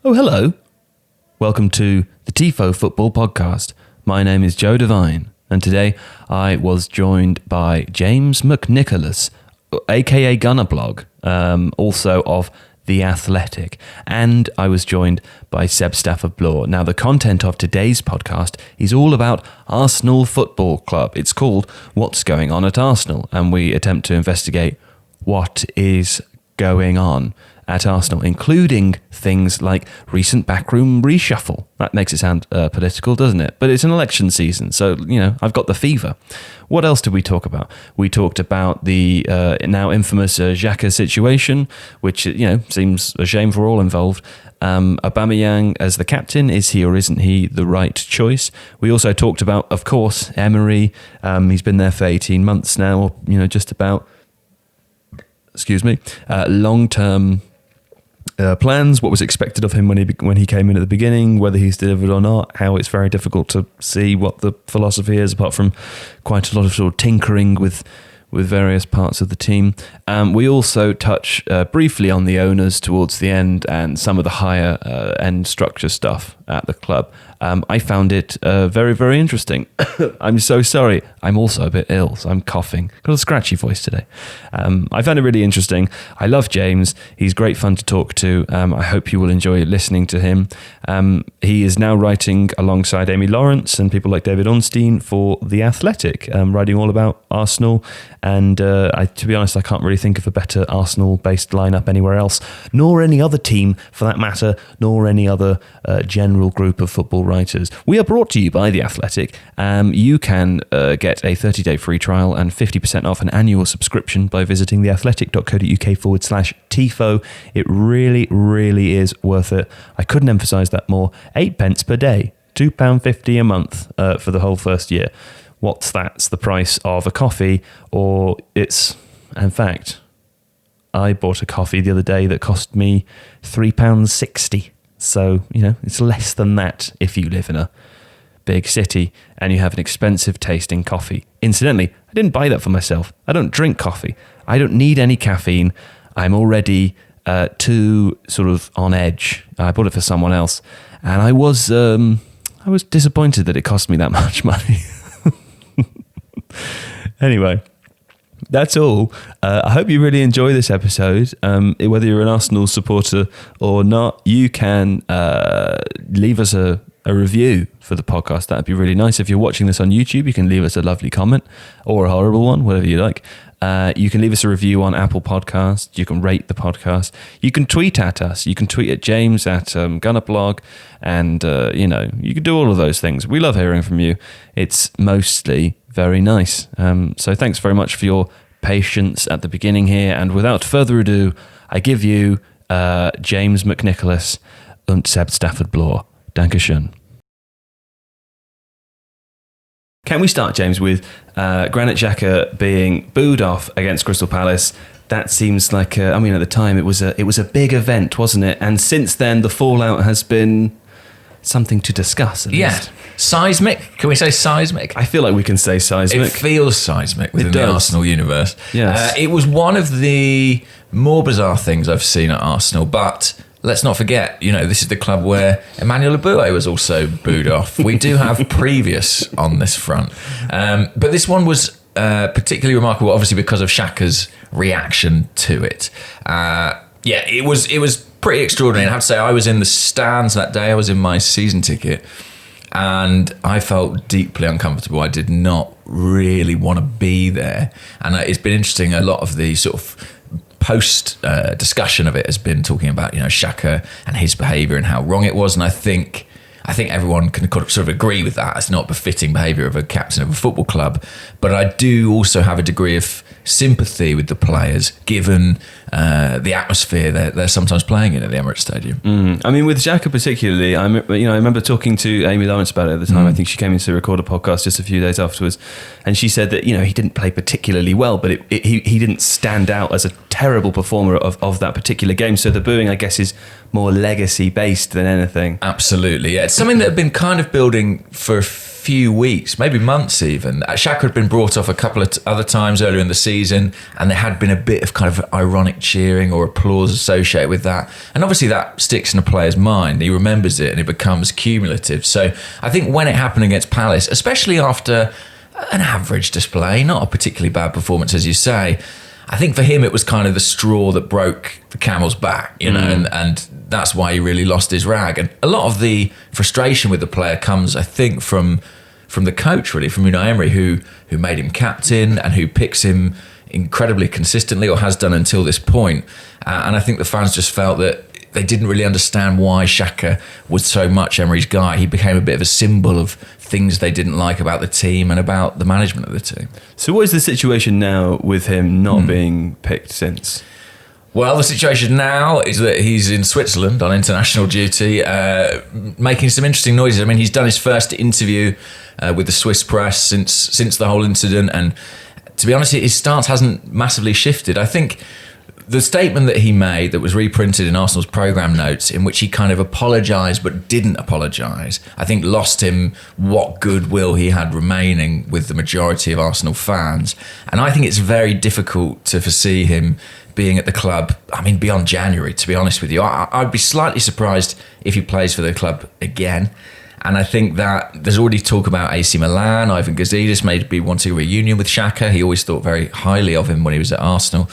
Oh, hello. Welcome to the Tifo Football Podcast. My name is Joe Devine, and today I was joined by James McNicholas, A.K.A Gunnerblog, also of The Athletic, and I was joined by Stafford-Bloor. Now, the content of today's podcast is all about Arsenal Football Club. It's called What's Going On at Arsenal, and we attempt to investigate what is going on at Arsenal, including things like recent backroom reshuffle. That makes it sound political, doesn't it? But it's an election season, so, I've got the fever. What else did we talk about? We talked about the now infamous Xhaka situation, which, seems a shame for all involved. Aubameyang as the captain, is he or isn't he the right choice? We also talked about, of course, Emery. He's been there for 18 months now, or, just about. Long-term plans, what was expected of him when he came in at the beginning, whether he's delivered or not, how it's very difficult to see what the philosophy is, apart from quite a lot of sort of tinkering with various parts of the team. We also touch briefly on the owners towards the end and some of the higher end structure stuff at the club. I found it very, very interesting. I'm so sorry. I'm also a bit ill, so I'm coughing. Got a scratchy voice today. I found it really interesting. I love James. He's great fun to talk to. I hope you will enjoy listening to him. He is now writing alongside Amy Lawrence and people like David Ornstein for The Athletic, writing all about Arsenal. And to be honest, I can't really think of a better Arsenal-based lineup anywhere else, nor any other team for that matter, nor any other general group of football writers. We are brought to you by The Athletic. You can get a 30-day free trial and 50% off an annual subscription by visiting theathletic.co.uk/Tifo. It really, really is worth it. I couldn't emphasise that more. 8 pence per day, £2.50 a month for the whole first year. What's that's the price of a coffee, or it's, in fact, I bought a coffee the other day that cost me £3.60. So, it's less than that if you live in a big city and you have an expensive tasting coffee. Incidentally, I didn't buy that for myself. I don't drink coffee. I don't need any caffeine. I'm already too sort of on edge. I bought it for someone else, and I was disappointed that it cost me that much money. Anyway, that's all. I hope you really enjoy this episode. Whether you're an Arsenal supporter or not, you can leave us a review for the podcast. That'd be really nice. If you're watching this on YouTube, you can leave us a lovely comment or a horrible one, whatever you like. You can leave us a review on Apple Podcasts. You can rate the podcast. You can tweet at us. You can tweet at James at Gunnerblog, and you can do all of those things. We love hearing from you. It's mostly very nice. So thanks very much for your patience at the beginning here. And without further ado, I give you James McNicholas und Stafford-Bloor. Dankeschön. Can we start, James, with Granit Xhaka being booed off against Crystal Palace? That seems like, at the time it was a big event, wasn't it? And since then, the fallout has been something to discuss, at least. Seismic? Can we say seismic? I feel like we can say seismic. It feels seismic within the Arsenal universe. Yes. It was one of the more bizarre things I've seen at Arsenal, but let's not forget, this is the club where Emmanuel Aubameyang was also booed off. We do have previous on this front. But this one was particularly remarkable, obviously, because of Xhaka's reaction to it. It was pretty extraordinary. And I have to say, I was in the stands that day. I was in my season ticket, and I felt deeply uncomfortable. I did not really want to be there. And it's been interesting. A lot of the sort of post discussion of it has been talking about, Xhaka and his behaviour and how wrong it was. And I think everyone can sort of agree with that. It's not befitting behaviour of a captain of a football club. But I do also have a degree of sympathy with the players, given the atmosphere they're sometimes playing in at the Emirates Stadium. With Xhaka particularly, I remember talking to Amy Lawrence about it at the time. I think she came in to record a podcast just a few days afterwards, and she said that he didn't play particularly well, but he didn't stand out as a terrible performer of that particular game. So the booing, I guess, is more legacy based than anything. Absolutely, yeah. It's something that had been kind of building for a few weeks, maybe months even. Xhaka had been brought off a couple of other times earlier in the season, and there had been a bit of kind of ironic cheering or applause associated with that. And obviously that sticks in a player's mind. He remembers it and it becomes cumulative. So I think when it happened against Palace, especially after an average display, not a particularly bad performance, as you say, I think for him it was kind of the straw that broke the camel's back, you know, and that's why he really lost his rag. And a lot of the frustration with the player comes, I think, from the coach, really, from Unai Emery, who made him captain and who picks him incredibly consistently, or has done until this point. And I think the fans just felt that they didn't really understand why Xhaka was so much Emery's guy. He became a bit of a symbol of things they didn't like about the team and about the management of the team. So what is the situation now with him not being picked since? Well, the situation now is that he's in Switzerland on international duty, making some interesting noises. I mean, he's done his first interview with the Swiss press since the whole incident, and to be honest, his stance hasn't massively shifted. I think the statement that he made that was reprinted in Arsenal's programme notes, in which he kind of apologised but didn't apologise, I think lost him what goodwill he had remaining with the majority of Arsenal fans. And I think it's very difficult to foresee him being at the club, I mean, beyond January, to be honest with you. I'd be slightly surprised if he plays for the club again. And I think that there's already talk about AC Milan. Ivan Gazidis may be wanting a reunion with Xhaka. He always thought very highly of him when he was at Arsenal.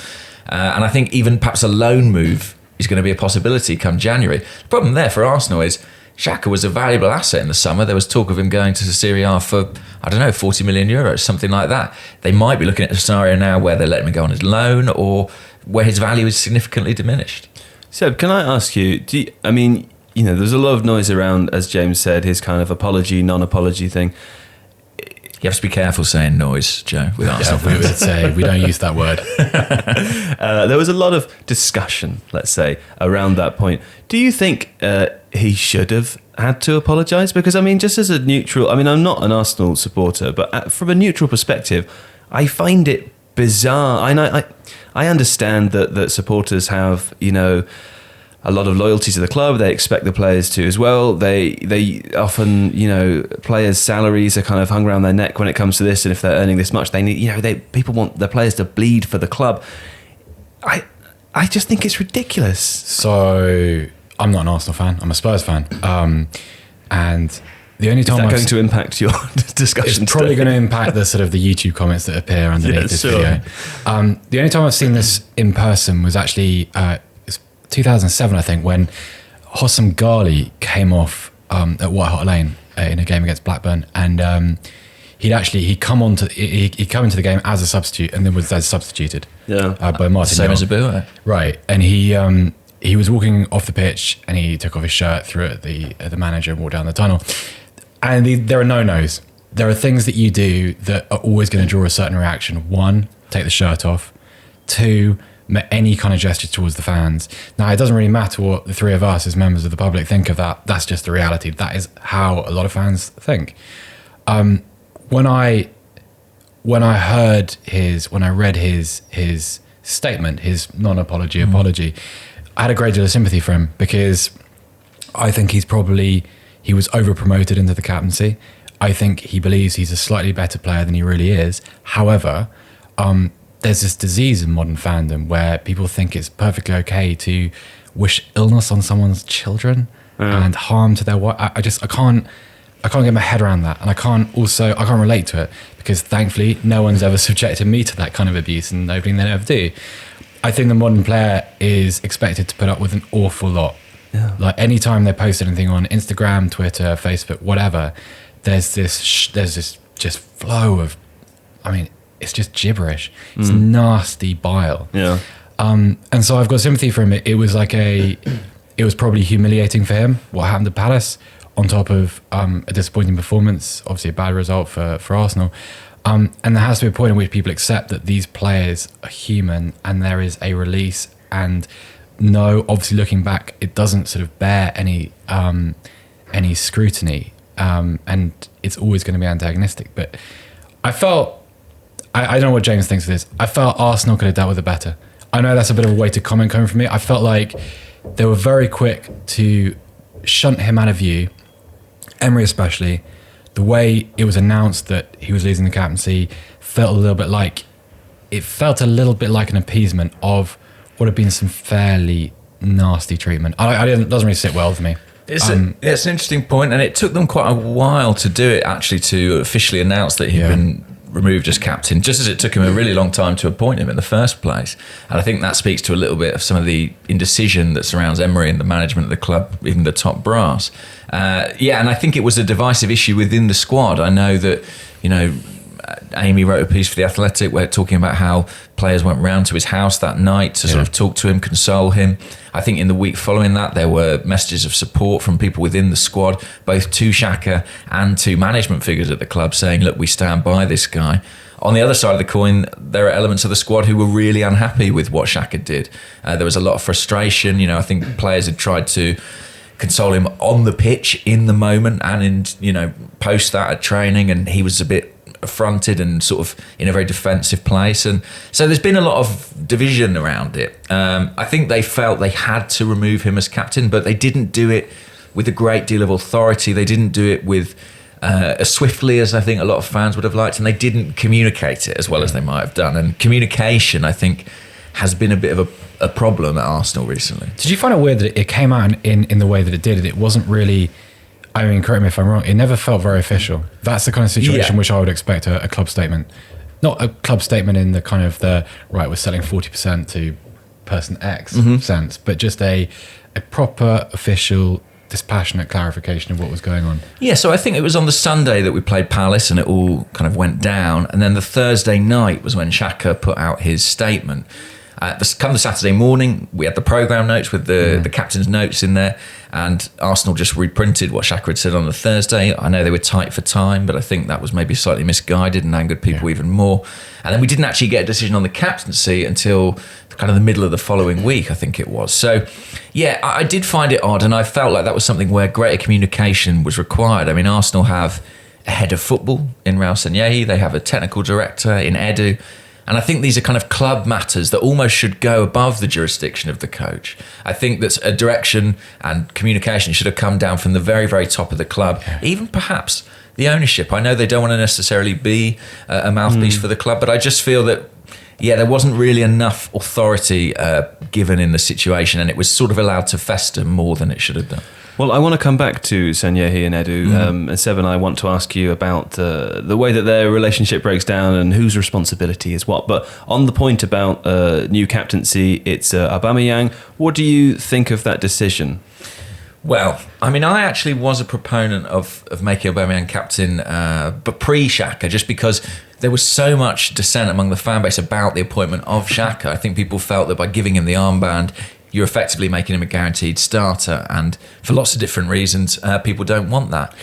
And I think even perhaps a loan move is going to be a possibility come January. The problem there for Arsenal is Xhaka was a valuable asset in the summer. There was talk of him going to Serie A for, I don't know, 40 million euros, something like that. They might be looking at a scenario now where they let him go on his loan, or where his value is significantly diminished. Seb, can I ask you, I mean, you know, there's a lot of noise around, as James said, his kind of apology, non-apology thing. You have to be careful saying noise, Joe, with Arsenal fans. We would say we don't use that word. There was a lot of discussion, let's say, around that point. Do you think he should have had to apologise? Because, I mean, just as a neutral, I mean, I'm not an Arsenal supporter, but from a neutral perspective, I find it bizarre. I understand that supporters have, you know, a lot of loyalty to the club. They expect the players to as well. They often, you know, players' salaries are kind of hung around their neck when it comes to this, and if they're earning this much, they need, you know, people want their players to bleed for the club. I just think it's ridiculous. So I'm not an Arsenal fan. I'm a Spurs fan, and the only time is that going to impact your discussion? It's probably going to impact the sort of the YouTube comments that appear underneath this video. The only time I've seen this in person was actually 2007, I think, when Hossam Ghali came off at White Hart Lane in a game against Blackburn, and he'd come into the game as a substitute and then was substituted by Martin. Same as Abu, right? And he was walking off the pitch and he took off his shirt, threw it at the manager, and walked down the tunnel. And there are no-nos. There are things that you do that are always going to draw a certain reaction. One, take the shirt off. Two, any kind of gesture towards the fans. Now, it doesn't really matter what the three of us as members of the public think of that. That's just the reality. That is how a lot of fans think. When I read his statement, his non-apology apology, I had a great deal of sympathy for him, because I think he was over-promoted into the captaincy. I think he believes he's a slightly better player than he really is. However, there's this disease in modern fandom where people think it's perfectly okay to wish illness on someone's children and harm to their wife. I can't get my head around that, and I can't relate to it, because thankfully no one's ever subjected me to that kind of abuse, and nobody they ever do. I think the modern player is expected to put up with an awful lot. Yeah. Like, anytime they post anything on Instagram, Twitter, Facebook, whatever, there's this just flow of, I mean, it's just gibberish. It's nasty bile. Yeah. And so I've got sympathy for him. It was probably humiliating for him what happened to Palace, on top of a disappointing performance, obviously a bad result for Arsenal. And there has to be a point at which people accept that these players are human, and there is a release. And no, obviously looking back, it doesn't sort of bear any scrutiny, and it's always going to be antagonistic. But I felt, I don't know what James thinks of this, I felt Arsenal could have dealt with it better. I know that's a bit of a weighted comment coming from me. I felt like they were very quick to shunt him out of view, Emery especially, the way it was announced that he was losing the captaincy felt a little bit like an appeasement of what had been some fairly nasty treatment. It doesn't really sit well with me. It's an interesting point, and it took them quite a while to do it, actually, to officially announce that he'd been removed as captain, just as it took him a really long time to appoint him in the first place. And I think that speaks to a little bit of some of the indecision that surrounds Emery and the management of the club, even the top brass. And I think it was a divisive issue within the squad. I know that, Amy wrote a piece for The Athletic where talking about how players went round to his house that night to sort of talk to him, console him. I think in the week following that, there were messages of support from people within the squad, both to Xhaka and to management figures at the club, saying, look, we stand by this guy. On the other side of the coin, there are elements of the squad who were really unhappy with what Xhaka did. There was a lot of frustration. I think players had tried to console him on the pitch in the moment and post that at training, and he was a bit affronted and sort of in a very defensive place, and so there's been a lot of division around it. I think they felt they had to remove him as captain, but they didn't do it with a great deal of authority. They didn't do it with as swiftly as I think a lot of fans would have liked, and they didn't communicate it as well as they might have done. And communication, I think, has been a bit of a problem at Arsenal recently. Did you find it weird that it came out in the way that it did? It wasn't really, I mean, correct me if I'm wrong, it never felt very official. That's the kind of situation which I would expect a club statement. Not a club statement in the kind of we're selling 40% to person X sense, but just a proper, official, dispassionate clarification of what was going on. Yeah, so I think it was on the Sunday that we played Palace and it all kind of went down. And then the Thursday night was when Xhaka put out his statement. Come the Saturday morning, we had the programme notes with the captain's notes in there, and Arsenal just reprinted what Xhaka had said on the Thursday. I know they were tight for time, but I think that was maybe slightly misguided and angered people even more. And then we didn't actually get a decision on the captaincy until kind of the middle of the following week, I think it was. So, yeah, I did find it odd, and I felt like that was something where greater communication was required. I mean, Arsenal have a head of football in Raul Sanllehi, they have a technical director in Edu, and I think these are kind of club matters that almost should go above the jurisdiction of the coach. I think that a direction and communication should have come down from the very, very top of the club, even perhaps the ownership. I know they don't want to necessarily be a mouthpiece for the club, but I just feel that, there wasn't really enough authority given in the situation, and it was sort of allowed to fester more than it should have done. Well, I want to come back to Sanllehi and Edu, and Seb and I want to ask you about the way that their relationship breaks down and whose responsibility is what. But on the point about new captaincy, it's Aubameyang. What do you think of that decision? Well, I mean, I actually was a proponent of making Aubameyang captain, but pre-Xhaka, just because there was so much dissent among the fan base about the appointment of Xhaka. I think people felt that by giving him the armband, you're effectively making him a guaranteed starter, and for lots of different reasons, people don't want that.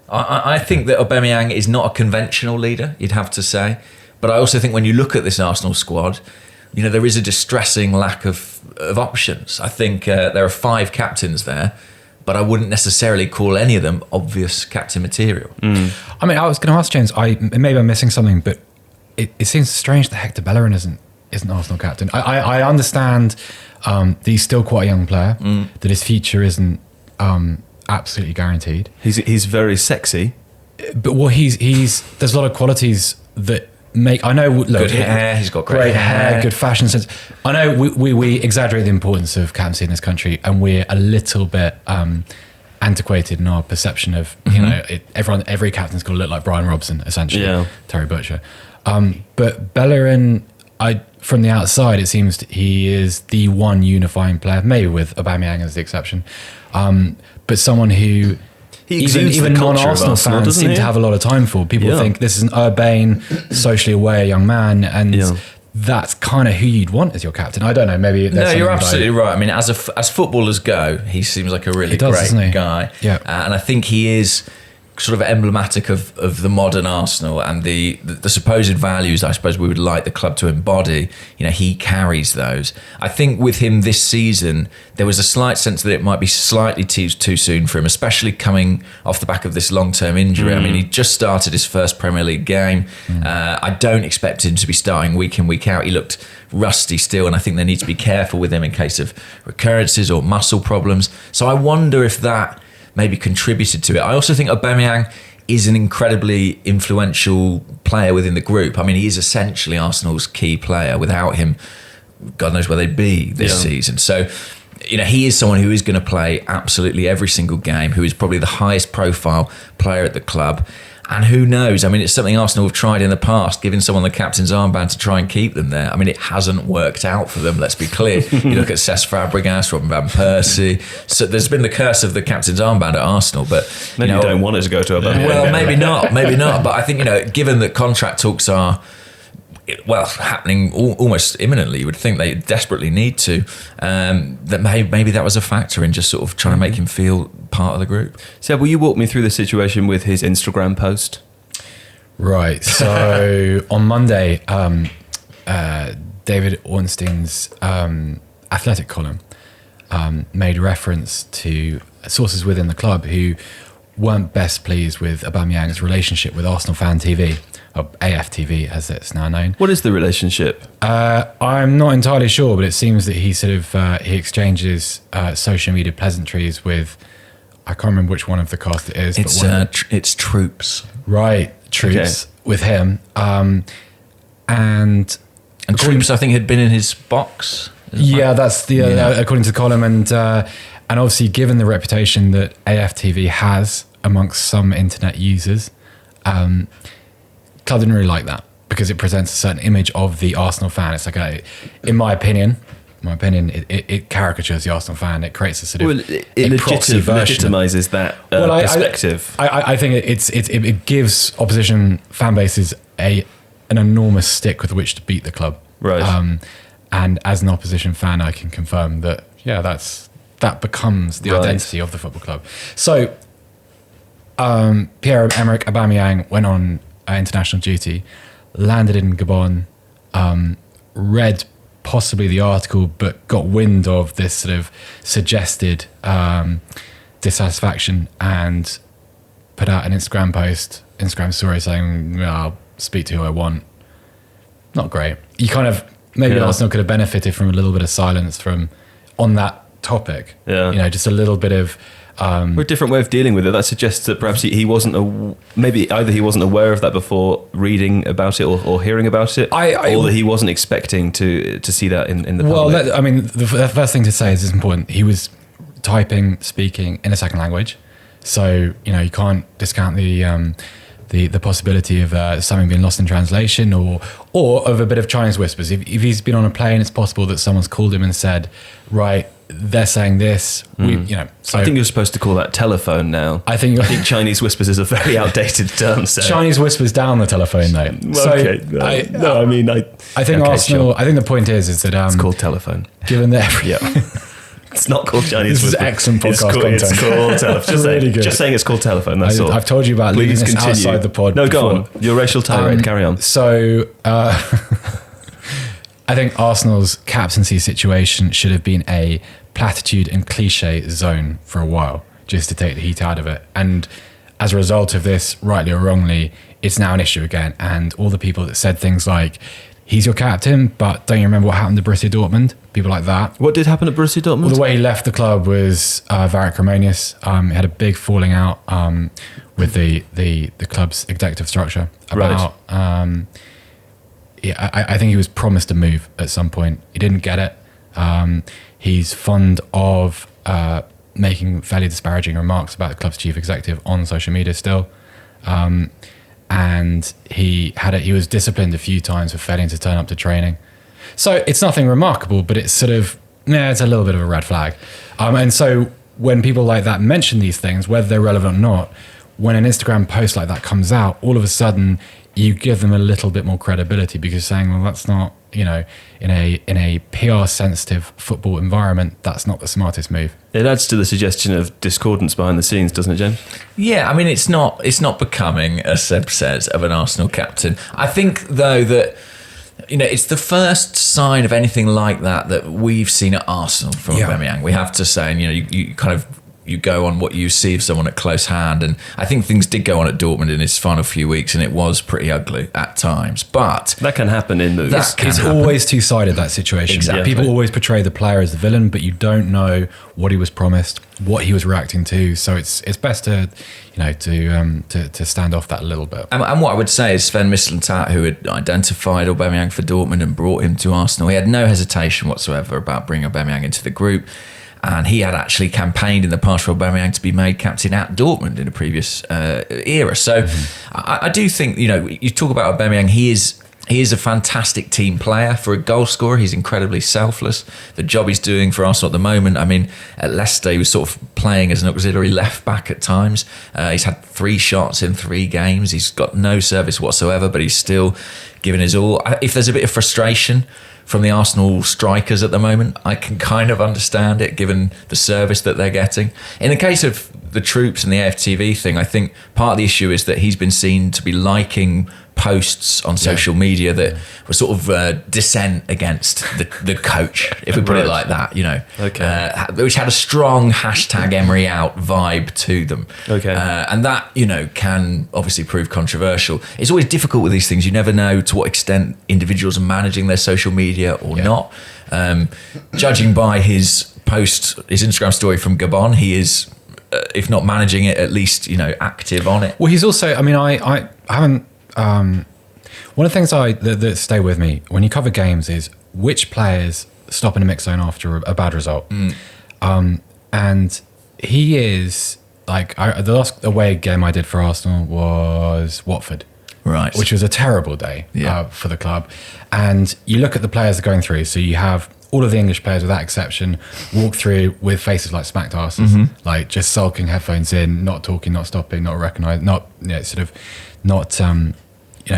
I think that Aubameyang is not a conventional leader, you'd have to say, but I also think when you look at this Arsenal squad, there is a distressing lack of options. I think there are 5 captains there, but I wouldn't necessarily call any of them obvious captain material. I mean, I was going to ask James, maybe I'm missing something, but it seems strange that Hector Bellerin isn't Arsenal captain. I understand that he's still quite a young player, that his future isn't absolutely guaranteed. He's very sexy, but there's a lot of qualities that make. I know. Look, good hair. He's got great hair. Good fashion sense. I know we exaggerate the importance of captaincy in this country, and we're a little bit antiquated in our perception of every captain's got to look like Brian Robson, essentially, Terry Butcher. But Bellerin, from the outside, it seems he is the one unifying player, maybe with Aubameyang as the exception, but someone who even non-Arsenal fans seem to have a lot of time for. People think this is an urbane, socially aware young man, and that's kind of who you'd want as your captain. I don't know, maybe... No, you're absolutely right. I mean, as footballers go, he seems like a really great guy. Yeah. And I think he is sort of emblematic of the modern Arsenal and the supposed values I suppose we would like the club to embody. He carries those. I think with him this season, there was a slight sense that it might be slightly too soon for him, especially coming off the back of this long-term injury. I mean, he just started his first Premier League game. I don't expect him to be starting week in, week out. He looked rusty still, and I think they need to be careful with him in case of recurrences or muscle problems. So I wonder if that maybe contributed to it. I also think Aubameyang is an incredibly influential player within the group. I mean, he is essentially Arsenal's key player. Without him, God knows where they'd be this season. So, he is someone who is going to play absolutely every single game, who is probably the highest profile player at the club. And who knows? I mean, it's something Arsenal have tried in the past, giving someone the captain's armband to try and keep them there. I mean, it hasn't worked out for them, let's be clear. You look at Cesc Fabregas, Robin Van Persie. So there's been the curse of the captain's armband at Arsenal. But maybe you don't want it to go to Aubameyang. Well, maybe not. But I think, given that contract talks are happening almost imminently, you would think they desperately need to. That maybe that was a factor in just sort of trying to make him feel part of the group. So, will you walk me through the situation with his Instagram post? Right. So on Monday, David Ornstein's athletic column made reference to sources within the club who weren't best pleased with Aubameyang's relationship with Arsenal Fan TV. Or AFTV, as it's now known. What is the relationship? I'm not entirely sure, but it seems that he sort of he exchanges social media pleasantries with, I can't remember which one of the cast it is. It's Troops. Right, Troops with him. And Troops, I think, had been in his box. That's the according to the column, and obviously given the reputation that AFTV has amongst some internet users. Club didn't really like that because it presents a certain image of the Arsenal fan. It's like in my opinion, it caricatures the Arsenal fan. It creates a sort of it legitimizes that perspective. I think it gives opposition fan bases an enormous stick with which to beat the club. Right. And as an opposition fan, I can confirm that that becomes the identity of the football club. So Pierre-Emerick Aubameyang went on international duty, landed in Gabon, read possibly the article, but got wind of this sort of suggested dissatisfaction and put out an Instagram story saying, I'll speak to who I want. Not great. You kind of, maybe Arsenal could have benefited from a little bit of silence on that topic. Yeah. Just a little bit of, a different way of dealing with it. That suggests that perhaps he wasn't maybe either he wasn't aware of that before reading about it or hearing about it, or that he wasn't expecting to see that in the public. Well, the first thing to say is it's important. He was speaking in a second language, so you can't discount the possibility of something being lost in translation or of a bit of Chinese whispers. If he's been on a plane, it's possible that someone's called him and said, right, they're saying this. So I think you're supposed to call that telephone now. I think Chinese whispers is a very outdated term. So. Chinese whispers down the telephone, though. I think Arsenal. Sure. I think the point is that it's called telephone. Given that, it's not called Chinese. This is excellent podcast content. It's called telephone. Just saying it's called telephone. That's all. I've told you about leaving this outside the pod. No, go on. Your racial tirade. Carry on. So. I think Arsenal's captaincy situation should have been a platitude and cliche zone for a while, just to take the heat out of it. And as a result of this, rightly or wrongly, it's now an issue again. And all the people that said things like, he's your captain, but don't you remember what happened to Borussia Dortmund? People like that. What did happen at Borussia Dortmund? Well, the way he left the club was very acrimonious. He had a big falling out with the club's executive structure about... Right. I think he was promised a move at some point. He didn't get it. He's fond of making fairly disparaging remarks about the club's chief executive on social media still. And he was disciplined a few times for failing to turn up to training. So it's nothing remarkable, but it's sort of, it's a little bit of a red flag. And so when people like that mention these things, whether they're relevant or not, when an Instagram post like that comes out, all of a sudden you give them a little bit more credibility because you're saying, well, that's not, in a PR sensitive football environment, that's not the smartest move. It adds to the suggestion of discordance behind the scenes, doesn't it, James? Yeah, I mean, it's not becoming, as Seb says, of an Arsenal captain. I think, though, that it's the first sign of anything like that we've seen at Arsenal from Aubameyang. We have to say, and you kind of you go on what you see of someone at close hand, and I think things did go on at Dortmund in his final few weeks, and it was pretty ugly at times. But that can happen in the. It's always two-sided, that situation. Exactly. People always portray the player as the villain, but you don't know what he was promised, what he was reacting to. So it's best to to stand off that a little bit. And what I would say is Sven Mislintat, who had identified Aubameyang for Dortmund and brought him to Arsenal, he had no hesitation whatsoever about bringing Aubameyang into the group. And he had actually campaigned in the past for Aubameyang to be made captain at Dortmund in a previous era. So I do think, you talk about Aubameyang, he is a fantastic team player. For a goal scorer, he's incredibly selfless. The job he's doing for Arsenal at the moment, I mean, at Leicester, he was sort of playing as an auxiliary left back at times. He's had 3 shots in 3 games. He's got no service whatsoever, but he's still giving his all. If there's a bit of frustration from the Arsenal strikers at the moment, I can kind of understand it, given the service that they're getting. In the case of the troops and the AFTV thing, I think part of the issue is that he's been seen to be liking posts on social media that were sort of dissent against the coach, if we put it like that, which had a strong hashtag Emery out vibe to them. And that, can obviously prove controversial. It's always difficult with these things. You never know to what extent individuals are managing their social media or not. Judging by his Instagram story from Gabon, he is, if not managing it, at least, active on it. Well, he's also, I haven't, one of the things that stay with me when you cover games is which players stop in a mix zone after a bad result. And he is like, the last away game I did for Arsenal was Watford, right? Which was a terrible day for the club. And you look at the players that are going through. So you have all of the English players, without exception, walk through with faces like smacked asses, like just sulking, headphones in, not talking, not stopping, not recognising, not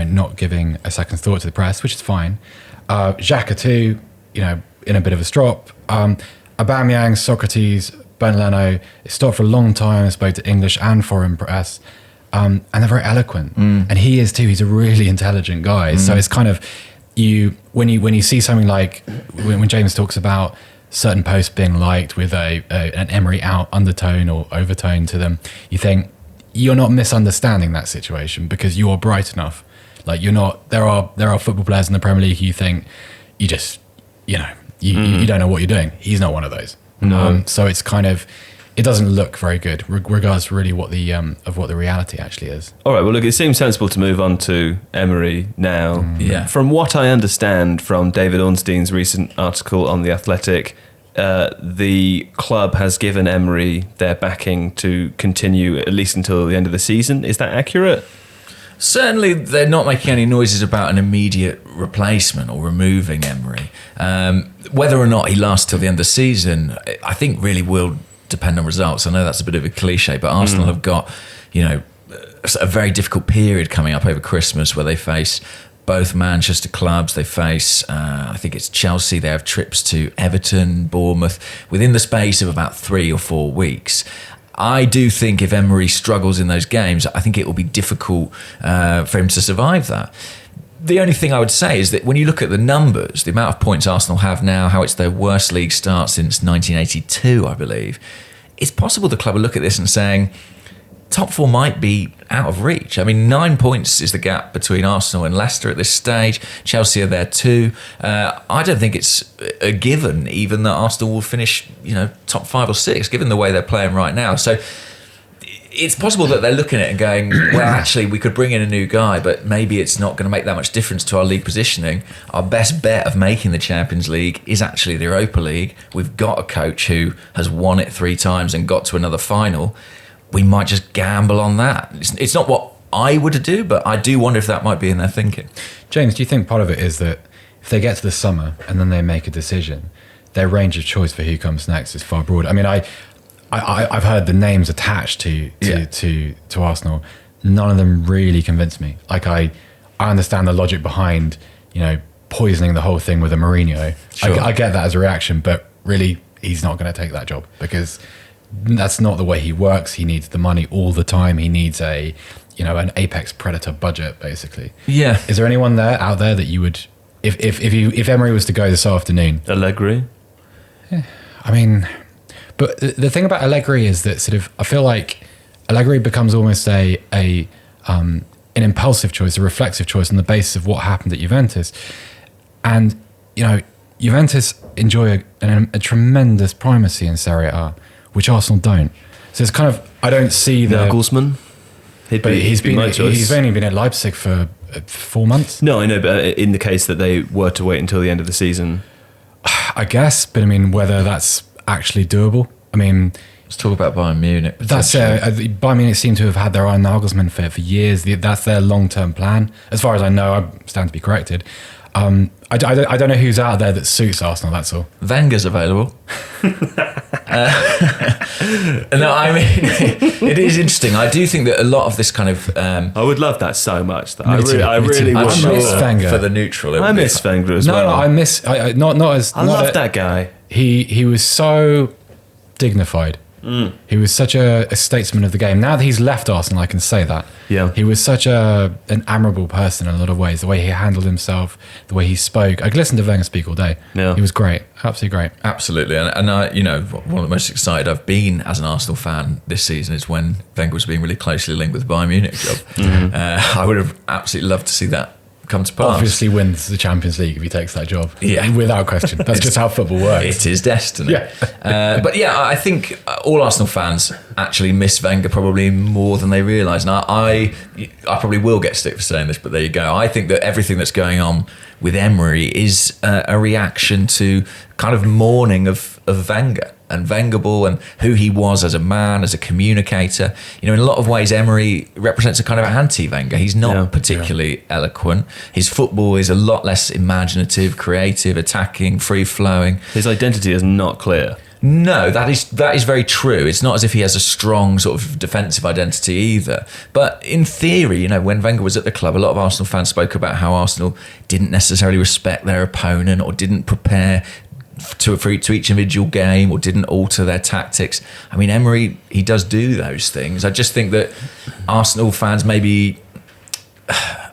not giving a second's thought to the press, which is fine. Xhaka too, in a bit of a strop. Aubameyang, Socrates, Bernardo, it stopped for a long time, spoke to English and foreign press, and they're very eloquent. And he is too. He's a really intelligent guy. So it's kind of when you see something like when James talks about certain posts being liked with an Emery out undertone or overtone to them, you think you're not misunderstanding that situation because you're bright enough. Like you're not. There are football players in the Premier League who you think you just you don't know what you're doing. He's not one of those. No. So it's kind of, it doesn't look very good, regardless really what the reality actually is. All right, well, look, it seems sensible to move on to Emery now. From what I understand from David Ornstein's recent article on The Athletic, the club has given Emery their backing to continue at least until the end of the season. Is that accurate? Certainly, they're not making any noises about an immediate replacement or removing Emery. Whether or not he lasts till the end of the season, I think really will depend on results. I know that's a bit of a cliche, but Arsenal have got, a very difficult period coming up over Christmas where they face both Manchester clubs. They face, I think it's Chelsea. They have trips to Everton, Bournemouth, within the space of about 3 or 4 weeks. I do think if Emery struggles in those games, I think it will be difficult for him to survive that. The only thing I would say is that when you look at the numbers, the amount of points Arsenal have now, how it's their worst league start since 1982, I believe, it's possible the club will look at this and saying, top 4 might be out of reach. I mean, 9 points is the gap between Arsenal and Leicester at this stage. Chelsea are there too. I don't think it's a given even that Arsenal will finish, top 5 or 6, given the way they're playing right now. So it's possible that they're looking at it and going, well, actually, we could bring in a new guy, but maybe it's not going to make that much difference to our league positioning. Our best bet of making the Champions League is actually the Europa League. We've got a coach who has won it 3 times and got to another final. We might just gamble on that. It's not what I would do, but I do wonder if that might be in their thinking. James, do you think part of it is that if they get to the summer and then they make a decision, their range of choice for who comes next is far broader? I mean, I've heard the names attached to Arsenal. None of them really convince me. Like I understand the logic behind, poisoning the whole thing with a Mourinho. Sure. I get that as a reaction, but really, he's not going to take that job because that's not the way he works. He needs the money all the time. He needs an apex predator budget, basically. Yeah. Is there anyone out there that you would, if Emery was to go this afternoon? Allegri. Yeah. I mean, but the thing about Allegri is that sort of, I feel like Allegri becomes almost an impulsive choice, a reflexive choice on the basis of what happened at Juventus. And, Juventus enjoy a tremendous primacy in Serie A, which Arsenal don't. So it's kind of, I don't see the... Nagelsmann? He's only been at Leipzig for 4 months. No, I know, but in the case that they were to wait until the end of the season... I guess, but I mean, whether that's actually doable. I mean... Let's talk about Bayern Munich. That's Bayern Munich seem to have had their own Nagelsmann for years. That's their long-term plan. As far as I know, I stand to be corrected. I don't know who's out there that suits Arsenal, that's all. Wenger's available. No, I mean, it is interesting. I do think that a lot of this kind of... I would love that so much. I really would. I miss Wenger. For the neutral. I miss Wenger as well. No, I miss... I love that guy. He was so dignified. He was such a statesman of the game. Now that he's left Arsenal, I can say that. Yeah. He was such an admirable person in a lot of ways. The way he handled himself, the way he spoke. I could listen to Wenger speak all day. Yeah. He was great. Absolutely great. Absolutely. And I, you know, one of the most excited I've been as an Arsenal fan this season is when Wenger was being really closely linked with the Bayern Munich job. I would have absolutely loved to see that come to pass. Obviously wins the Champions League if he takes that job. Yeah. Without question. That's just how football works. It is destiny. Yeah. But yeah, I think all Arsenal fans actually miss Wenger probably more than they realise. And I probably will get stick for saying this, but there you go. I think that everything that's going on with Emery is a reaction to kind of mourning of Wenger and Wengerball and who he was as a man, as a communicator. You know, in a lot of ways, Emery represents a kind of anti-Wenger. He's not particularly eloquent. His football is a lot less imaginative, creative, attacking, free-flowing. His identity is not clear. No, that is very true. It's not as if he has a strong sort of defensive identity either. But in theory, you know, when Wenger was at the club, a lot of Arsenal fans spoke about how Arsenal didn't necessarily respect their opponent or didn't prepare for each individual game or didn't alter their tactics. I mean, Emery, he does do those things. I just think that Arsenal fans maybe...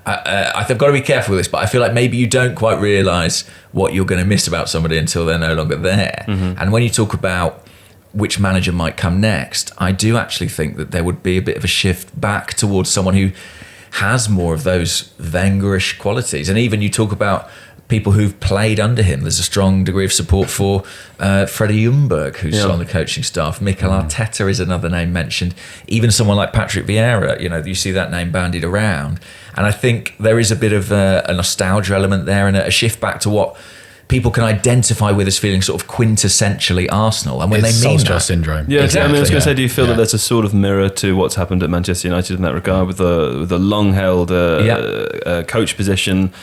I've got to be careful with this, but I feel like maybe you don't quite realise what you're going to miss about somebody until they're no longer there. And when you talk about which manager might come next, I do actually think that there would be a bit of a shift back towards someone who has more of those Wengerish qualities. And even you talk about people who've played under him. There's a strong degree of support for Freddie Ljungberg, who's on the coaching staff. Mikel Arteta is another name mentioned. Even someone like Patrick Vieira, you know, you see that name bandied around. And I think there is a bit of a nostalgia element there and a shift back to what people can identify with as feeling sort of quintessentially Arsenal. And when it's they mean Solskjaer that, syndrome. Yeah, exactly. I mean, I was going to say, do you feel that there's a sort of mirror to what's happened at Manchester United in that regard with the long-held coach position,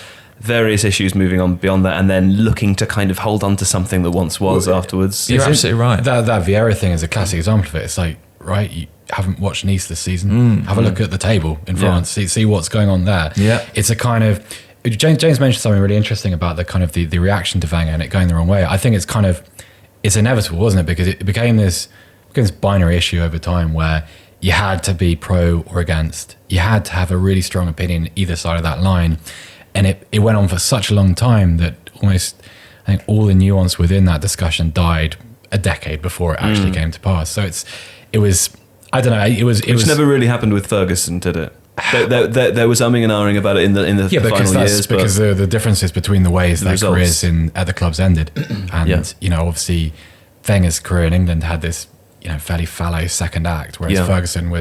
various issues moving on beyond that, and then looking to kind of hold on to something that once was afterwards? You're absolutely right. That Vieira thing is a classic example of it. It's like, right, you haven't watched Nice this season. Have a look at the table in France. See what's going on there. Yeah, it's a kind of... James mentioned something really interesting about the kind of the reaction to Wenger and it going the wrong way. I think it's inevitable, wasn't it? Because it became this binary issue over time where you had to be pro or against. You had to have a really strong opinion either side of that line. And it went on for such a long time that almost, I think, all the nuance within that discussion died a decade before it actually came to pass. So it was I don't know. It was never really happened with Ferguson, did it? There was umming and ahhing about it in the final years. Because the differences between the ways their careers at the clubs ended, and you know, obviously Wenger's career in England had this, you know, fairly fallow second act, whereas Ferguson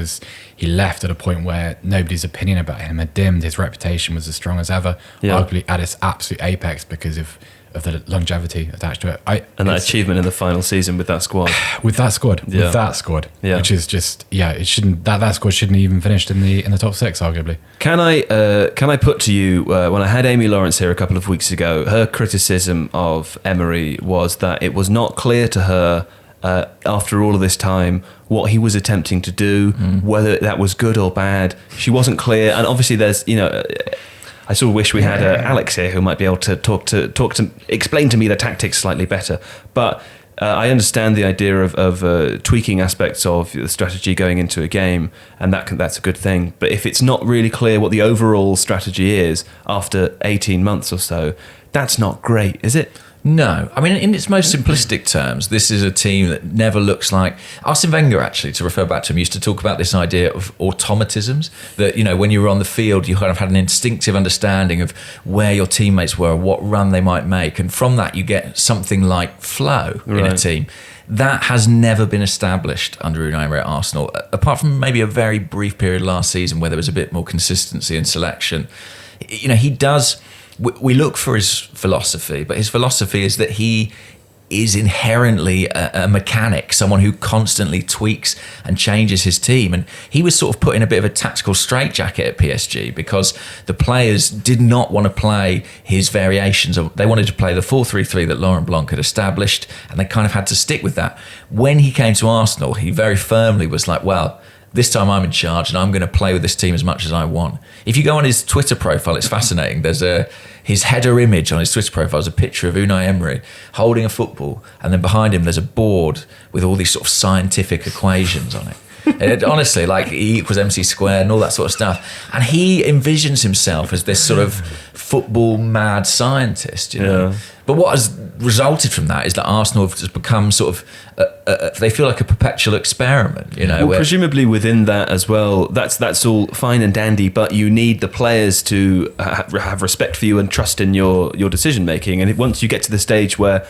he left at a point where nobody's opinion about him had dimmed. His reputation was as strong as ever, arguably at its absolute apex because of the longevity attached to it. And that achievement in the final season with that squad. Which is just it shouldn't that squad shouldn't even finished in the top six, arguably. Can I put to you when I had Amy Lawrence here a couple of weeks ago, her criticism of Emery was that it was not clear to her after all of this time what he was attempting to do, whether that was good or bad. She wasn't clear, and obviously there's, you know, I sort of wish we had Alex here who might be able to talk to explain to me the tactics slightly better. But I understand the idea of tweaking aspects of the strategy going into a game, and that's a good thing. But if it's not really clear what the overall strategy is after 18 months or so, that's not great, is it? No, I mean, in its most simplistic terms, this is a team that never looks like Arsene Wenger. Actually, to refer back to him, used to talk about this idea of automatisms. That, you know, when you were on the field, you kind of had an instinctive understanding of where your teammates were, what run they might make, and from that you get something like flow in a team. That has never been established under Unai Emery at Arsenal, apart from maybe a very brief period last season where there was a bit more consistency in selection. You know, he does. We look for his philosophy, but his philosophy is that he is inherently a mechanic, someone who constantly tweaks and changes his team. And he was sort of put in a bit of a tactical straitjacket at PSG because the players did not want to play his variations. They wanted to play the 4-3-3 that Laurent Blanc had established, and they kind of had to stick with that. When he came to Arsenal, he very firmly was like, well, this time I'm in charge and I'm going to play with this team as much as I want. If you go on his Twitter profile, it's fascinating. There's his header image on his Twitter profile is a picture of Unai Emery holding a football, and then behind him there's a board with all these sort of scientific equations on it. And honestly, like E equals MC squared and all that sort of stuff. And he envisions himself as this sort of football mad scientist, you know. Yeah. But what has resulted from that is that Arsenal have just become sort of, they feel like a perpetual experiment, you know. Well, presumably within that as well, that's all fine and dandy, but you need the players to have respect for you and trust in your decision making. And once you get to the stage where,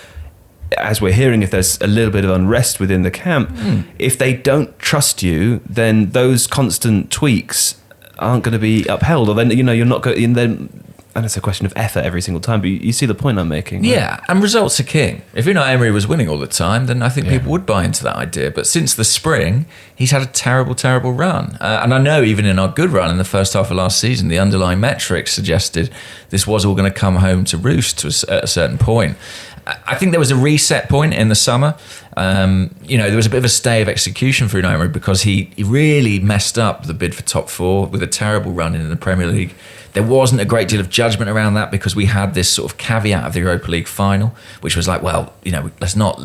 as we're hearing, if there's a little bit of unrest within the camp, if they don't trust you, then those constant tweaks aren't going to be upheld, or then, you know, you're not going. Then, and it's a question of effort every single time. But you see the point I'm making, right? Yeah, and results are king. If Unai Emery was winning all the time, then I think people would buy into that idea. But since the spring, he's had a terrible, terrible run. And I know even in our good run in the first half of last season, the underlying metrics suggested this was all going to come home to roost at a certain point. I think there was a reset point in the summer. You know, there was a bit of a stay of execution for Unai Emery because he really messed up the bid for top four with a terrible run in the Premier League. There wasn't a great deal of judgment around that because we had this sort of caveat of the Europa League final, which was like, well, you know, let's not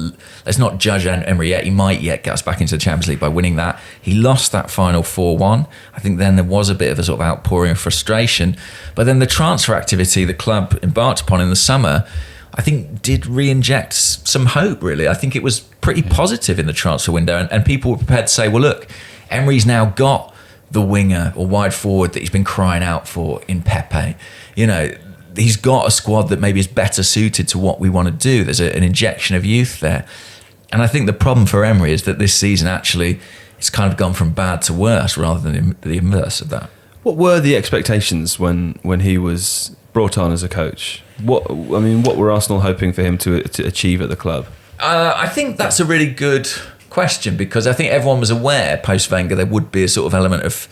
judge Emery yet. He might yet get us back into the Champions League by winning that. He lost that final 4-1. I think then there was a bit of a sort of outpouring of frustration. But then the transfer activity the club embarked upon in the summer, I think, did re-inject some hope, really. I think it was pretty positive in the transfer window, and people were prepared to say, well, look, Emery's now got the winger or wide forward that he's been crying out for in Pepe. You know, he's got a squad that maybe is better suited to what we want to do. There's an injection of youth there. And I think the problem for Emery is that this season actually it's kind of gone from bad to worse rather than the inverse of that. What were the expectations when he was brought on as a coach? What were Arsenal hoping for him to achieve at the club? I think that's a really good question because I think everyone was aware post Wenger there would be a sort of element of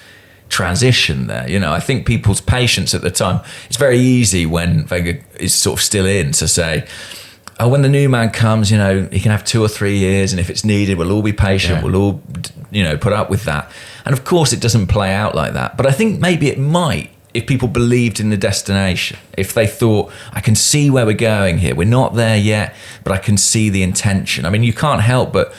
transition there. You know, I think people's patience at the time, it's very easy when Wenger is sort of still in to say, oh, when the new man comes, you know, he can have 2 or 3 years, and if it's needed, we'll all be patient, we'll all, you know, put up with that. And of course it doesn't play out like that, but I think maybe it might if people believed in the destination, if they thought, I can see where we're going here, we're not there yet, but I can see the intention. I mean, you can't help but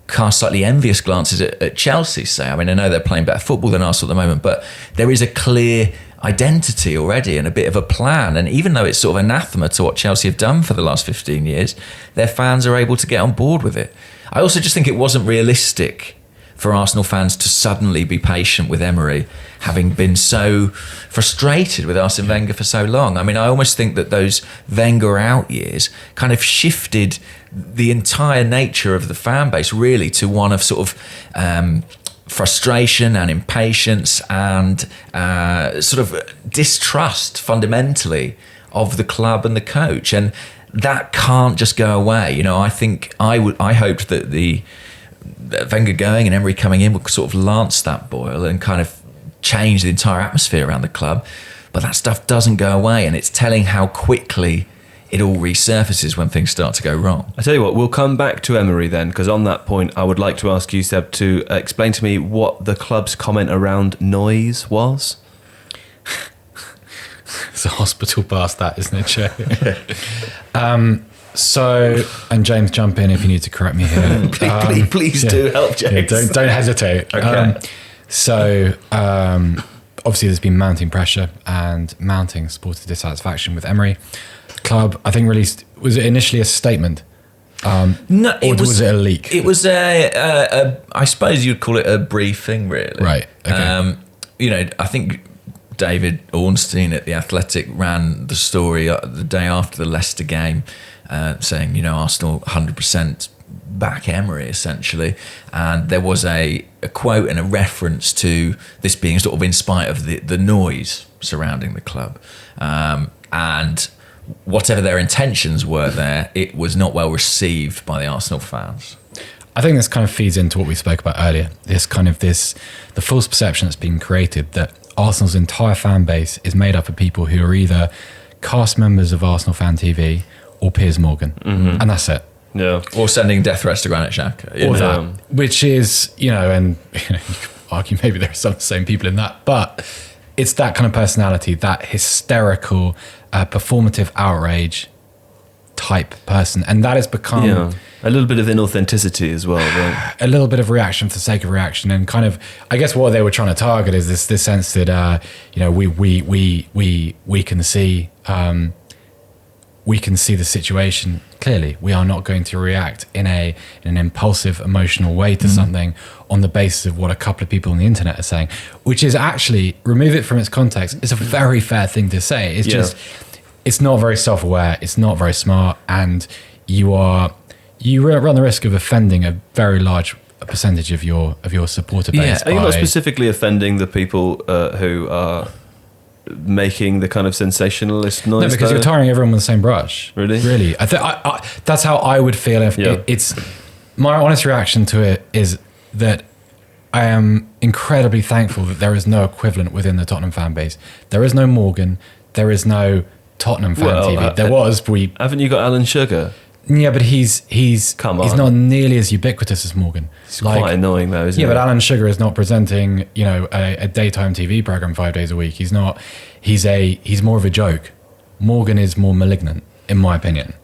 cast slightly envious glances at Chelsea, say. I mean, I know they're playing better football than Arsenal at the moment, but there is a clear identity already and a bit of a plan. And even though it's sort of anathema to what Chelsea have done for the last 15 years, their fans are able to get on board with it. I also just think it wasn't realistic for Arsenal fans to suddenly be patient with Emery, having been so frustrated with Arsene Wenger for so long. I mean, I almost think that those Wenger out years kind of shifted the entire nature of the fan base really to one of sort of frustration and impatience and sort of distrust fundamentally of the club and the coach. And that can't just go away. You know, I think I hoped that the Wenger going and Emery coming in would sort of lance that boil and kind of change the entire atmosphere around the club. But that stuff doesn't go away, and it's telling how quickly it all resurfaces when things start to go wrong. I tell you what, we'll come back to Emery then, because on that point, I would like to ask you, Seb, to explain to me what the club's comment around noise was. It's a hospital past that, isn't it, Joe? So, and James, jump in if you need to correct me here. Please do help, James. Yeah, don't hesitate. Okay. obviously there's been mounting pressure and mounting supporter dissatisfaction with Emery. Club, I think, released, was it initially a statement? No, was it a leak? It was I suppose you'd call it a briefing, really. Right. Okay. I think David Ornstein at The Athletic ran the story the day after the Leicester game, saying, Arsenal 100% back Emery, essentially. And there was a quote and a reference to this being sort of in spite of the noise surrounding the club. And whatever their intentions were there, it was not well received by the Arsenal fans. I think this kind of feeds into what we spoke about earlier. The false perception that's been created that Arsenal's entire fan base is made up of people who are either cast members of Arsenal Fan TV or Piers Morgan. And that's it. Yeah. Or sending death threats to Granit Xhaka. Or that, which is, and you could argue maybe there are some of the same people in that, but it's that kind of personality, that hysterical, performative outrage type person. And that has become a little bit of inauthenticity as well, right? A little bit of reaction for the sake of reaction, and kind of, I guess what they were trying to target is this sense that we can see the situation clearly. We are not going to react in an impulsive, emotional way to something on the basis of what a couple of people on the internet are saying, which is actually, remove it from its context, it's a very fair thing to say. It's just, it's not very self-aware, it's not very smart, and you run the risk of offending a very large percentage of your supporter base. Are you not specifically offending the people who are making the kind of sensationalist noise? No, because you're tarring everyone with the same brush. Really? I that's how I would feel if it's my honest reaction to it is that I am incredibly thankful that there is no equivalent within the Tottenham fan base. There is no Morgan. There is no Tottenham fan TV. There was. Haven't you got Alan Sugar? Yeah, but he's not nearly as ubiquitous as Morgan. It's quite annoying though, isn't it? Yeah, but Alan Sugar is not presenting, a daytime TV program 5 days a week. He's not. He's more of a joke. Morgan is more malignant, in my opinion.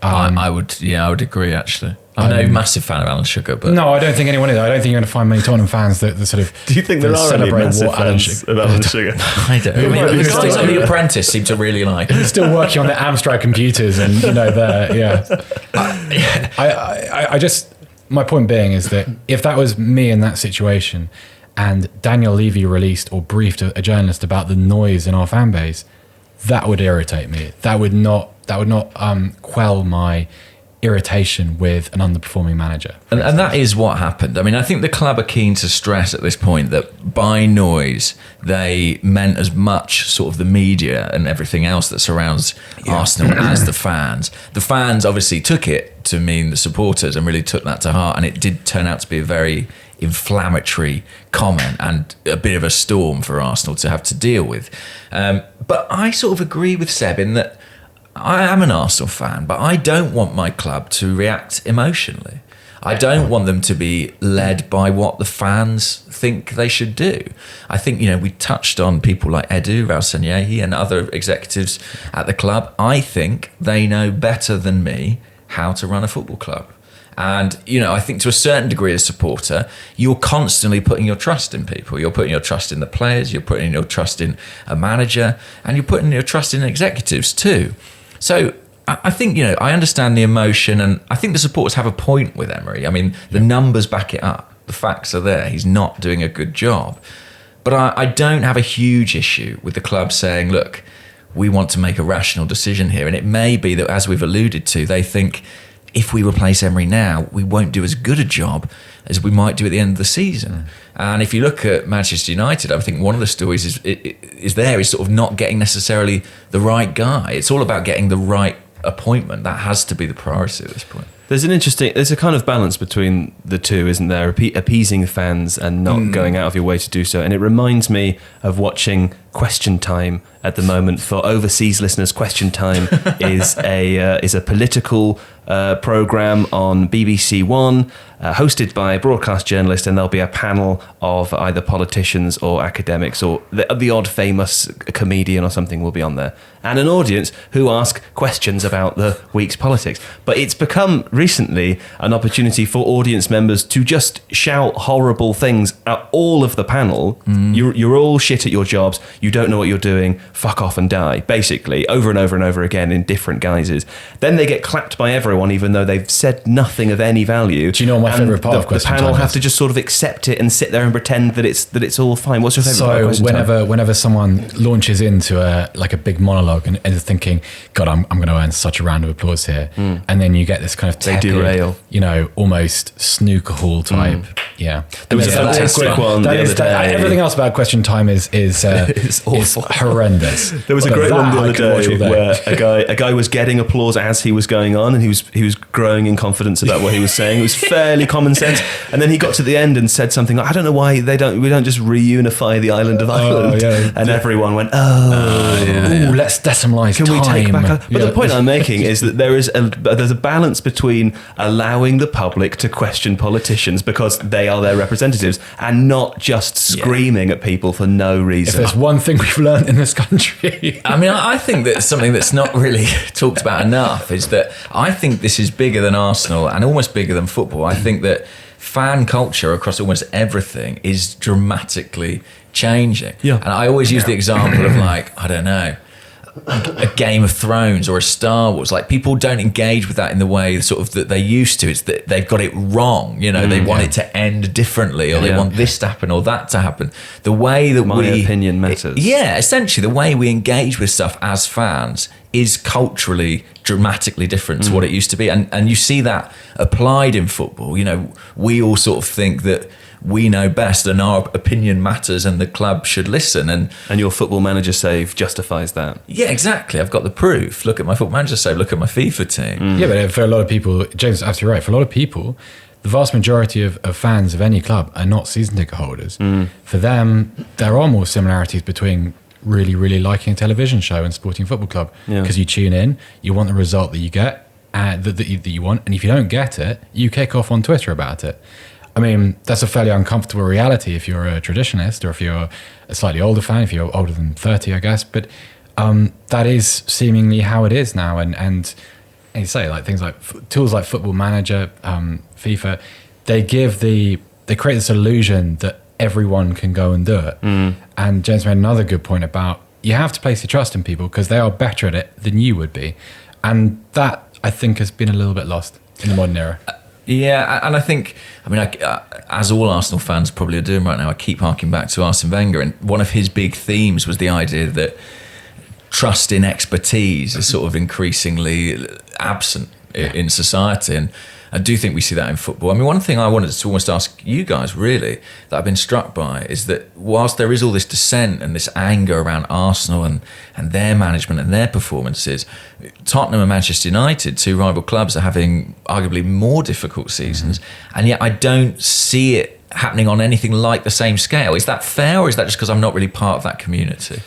I would agree, actually. I'm no massive fan of Alan Sugar, but no, I don't think anyone is. I don't think you're going to find many Tottenham fans that sort of. Do you think there are any massive fans of Alan Sugar? I don't. I mean, the guys on The Apprentice seem to really like it. He's still working on the Amstrad computers, and I just, my point being is that if that was me in that situation, and Daniel Levy released or briefed a journalist about the noise in our fan base, that would irritate me. That would not quell my irritation with an underperforming manager. And that is what happened. I mean, I think the club are keen to stress at this point that by noise, they meant as much sort of the media and everything else that surrounds Arsenal as the fans. The fans obviously took it to mean the supporters and really took that to heart. And it did turn out to be a very inflammatory comment and a bit of a storm for Arsenal to have to deal with. But I sort of agree with Seb in that I am an Arsenal fan, but I don't want my club to react emotionally. I don't want them to be led by what the fans think they should do. I think, we touched on people like Edu, Ralsaniahi and other executives at the club. I think they know better than me how to run a football club. And, I think to a certain degree as a supporter, you're constantly putting your trust in people. You're putting your trust in the players, you're putting your trust in a manager, and you're putting your trust in executives too. So I think, I understand the emotion, and I think the supporters have a point with Emery. I mean, the numbers back it up. The facts are there. He's not doing a good job. But I don't have a huge issue with the club saying, look, we want to make a rational decision here. And it may be that, as we've alluded to, they think if we replace Emery now, we won't do as good a job as we might do at the end of the season. And if you look at Manchester United, I think one of the stories is sort of not getting necessarily the right guy. It's all about getting the right appointment. That has to be the priority at this point. There's a kind of balance between the two, isn't there? Appeasing fans and not going out of your way to do so. And it reminds me of watching Question Time at the moment. For overseas listeners, Question Time is a political program on BBC One, hosted by a broadcast journalist, and there'll be a panel of either politicians or academics, or the odd famous comedian or something will be on there, and an audience who ask questions about the week's politics. But it's become recently an opportunity for audience members to just shout horrible things at all of the panel. You're all shit at your jobs, you don't know what you're doing, fuck off and die, basically, over and over and over again in different guises. Then they get clapped by everyone, even though they've said nothing of any value. Do you know what my favourite part of Question Time is? The panel Time have is? to just sort of accept it and sit there and pretend that it's all fine. What's your favourite part of Question Time? Whenever someone launches into a big monologue and is thinking, God, I'm going to earn such a round of applause here, and then you get this kind of tepid, derail. almost snooker hall type. Yeah, There was a fantastic one the other day. Everything else about Question Time is awful. horrendous. There was a But great one the I other could watch all day day. where a guy was getting applause as he was going on, and he was growing in confidence about what he was saying. It was fairly common sense, and then he got to the end and said something like, "I don't know why we don't just reunify the island of Ireland." And everyone went, Ooh, let's decimalize Can time. we take back? But the point I'm making is that there's a balance between allowing the public to question politicians because they are their representatives, and not just screaming at people for no If reason. there's one thing we've learned in this country, I mean, I think that something that's not really talked about enough is that I think this is bigger than Arsenal and almost bigger than football. I think that fan culture across almost everything is dramatically changing. Yeah. And I always use the example of, like, I don't know, a Game of Thrones or a Star Wars. Like, people don't engage with that in the way sort of that they used to. It's that they've got it wrong. They want it to end differently, or they want this to happen or that to happen. The way that My opinion matters. essentially the way we engage with stuff as fans is culturally dramatically different to what it used to be, and you see that applied in football. We all sort of think that we know best and our opinion matters and the club should listen, and your Football Manager save justifies that. yeah, exactly. I've got the proof. Look at my Football Manager save, look at my FIFA team. Yeah, but for a lot of people, James is absolutely right. For a lot of people, the vast majority of fans of any club are not season ticket holders. For them, there are more similarities between really, really liking a television show and supporting a football club, because you tune in, you want the result that you get, that you want, and if you don't get it, you kick off on Twitter about it. I mean, that's a fairly uncomfortable reality if you're a traditionalist, or if you're a slightly older fan, if you're older than 30, I guess. But that is seemingly how it is now. And you say, like, things like tools like Football Manager, FIFA, they create this illusion that everyone can go and do it. And James made another good point about you have to place your trust in people because they are better at it than you would be. And that, I think, has been a little bit lost in the modern era. Yeah, and I think, as all Arsenal fans probably are doing right now, I keep harking back to Arsene Wenger, and one of his big themes was the idea that trust in expertise is sort of increasingly absent in society, and I do think we see that in football. I mean, one thing I wanted to almost ask you guys, really, that I've been struck by is that whilst there is all this dissent and this anger around Arsenal and their management and their performances, Tottenham and Manchester United, two rival clubs, are having arguably more difficult seasons, and yet I don't see it happening on anything like the same scale. Is that fair, or is that just because I'm not really part of that community?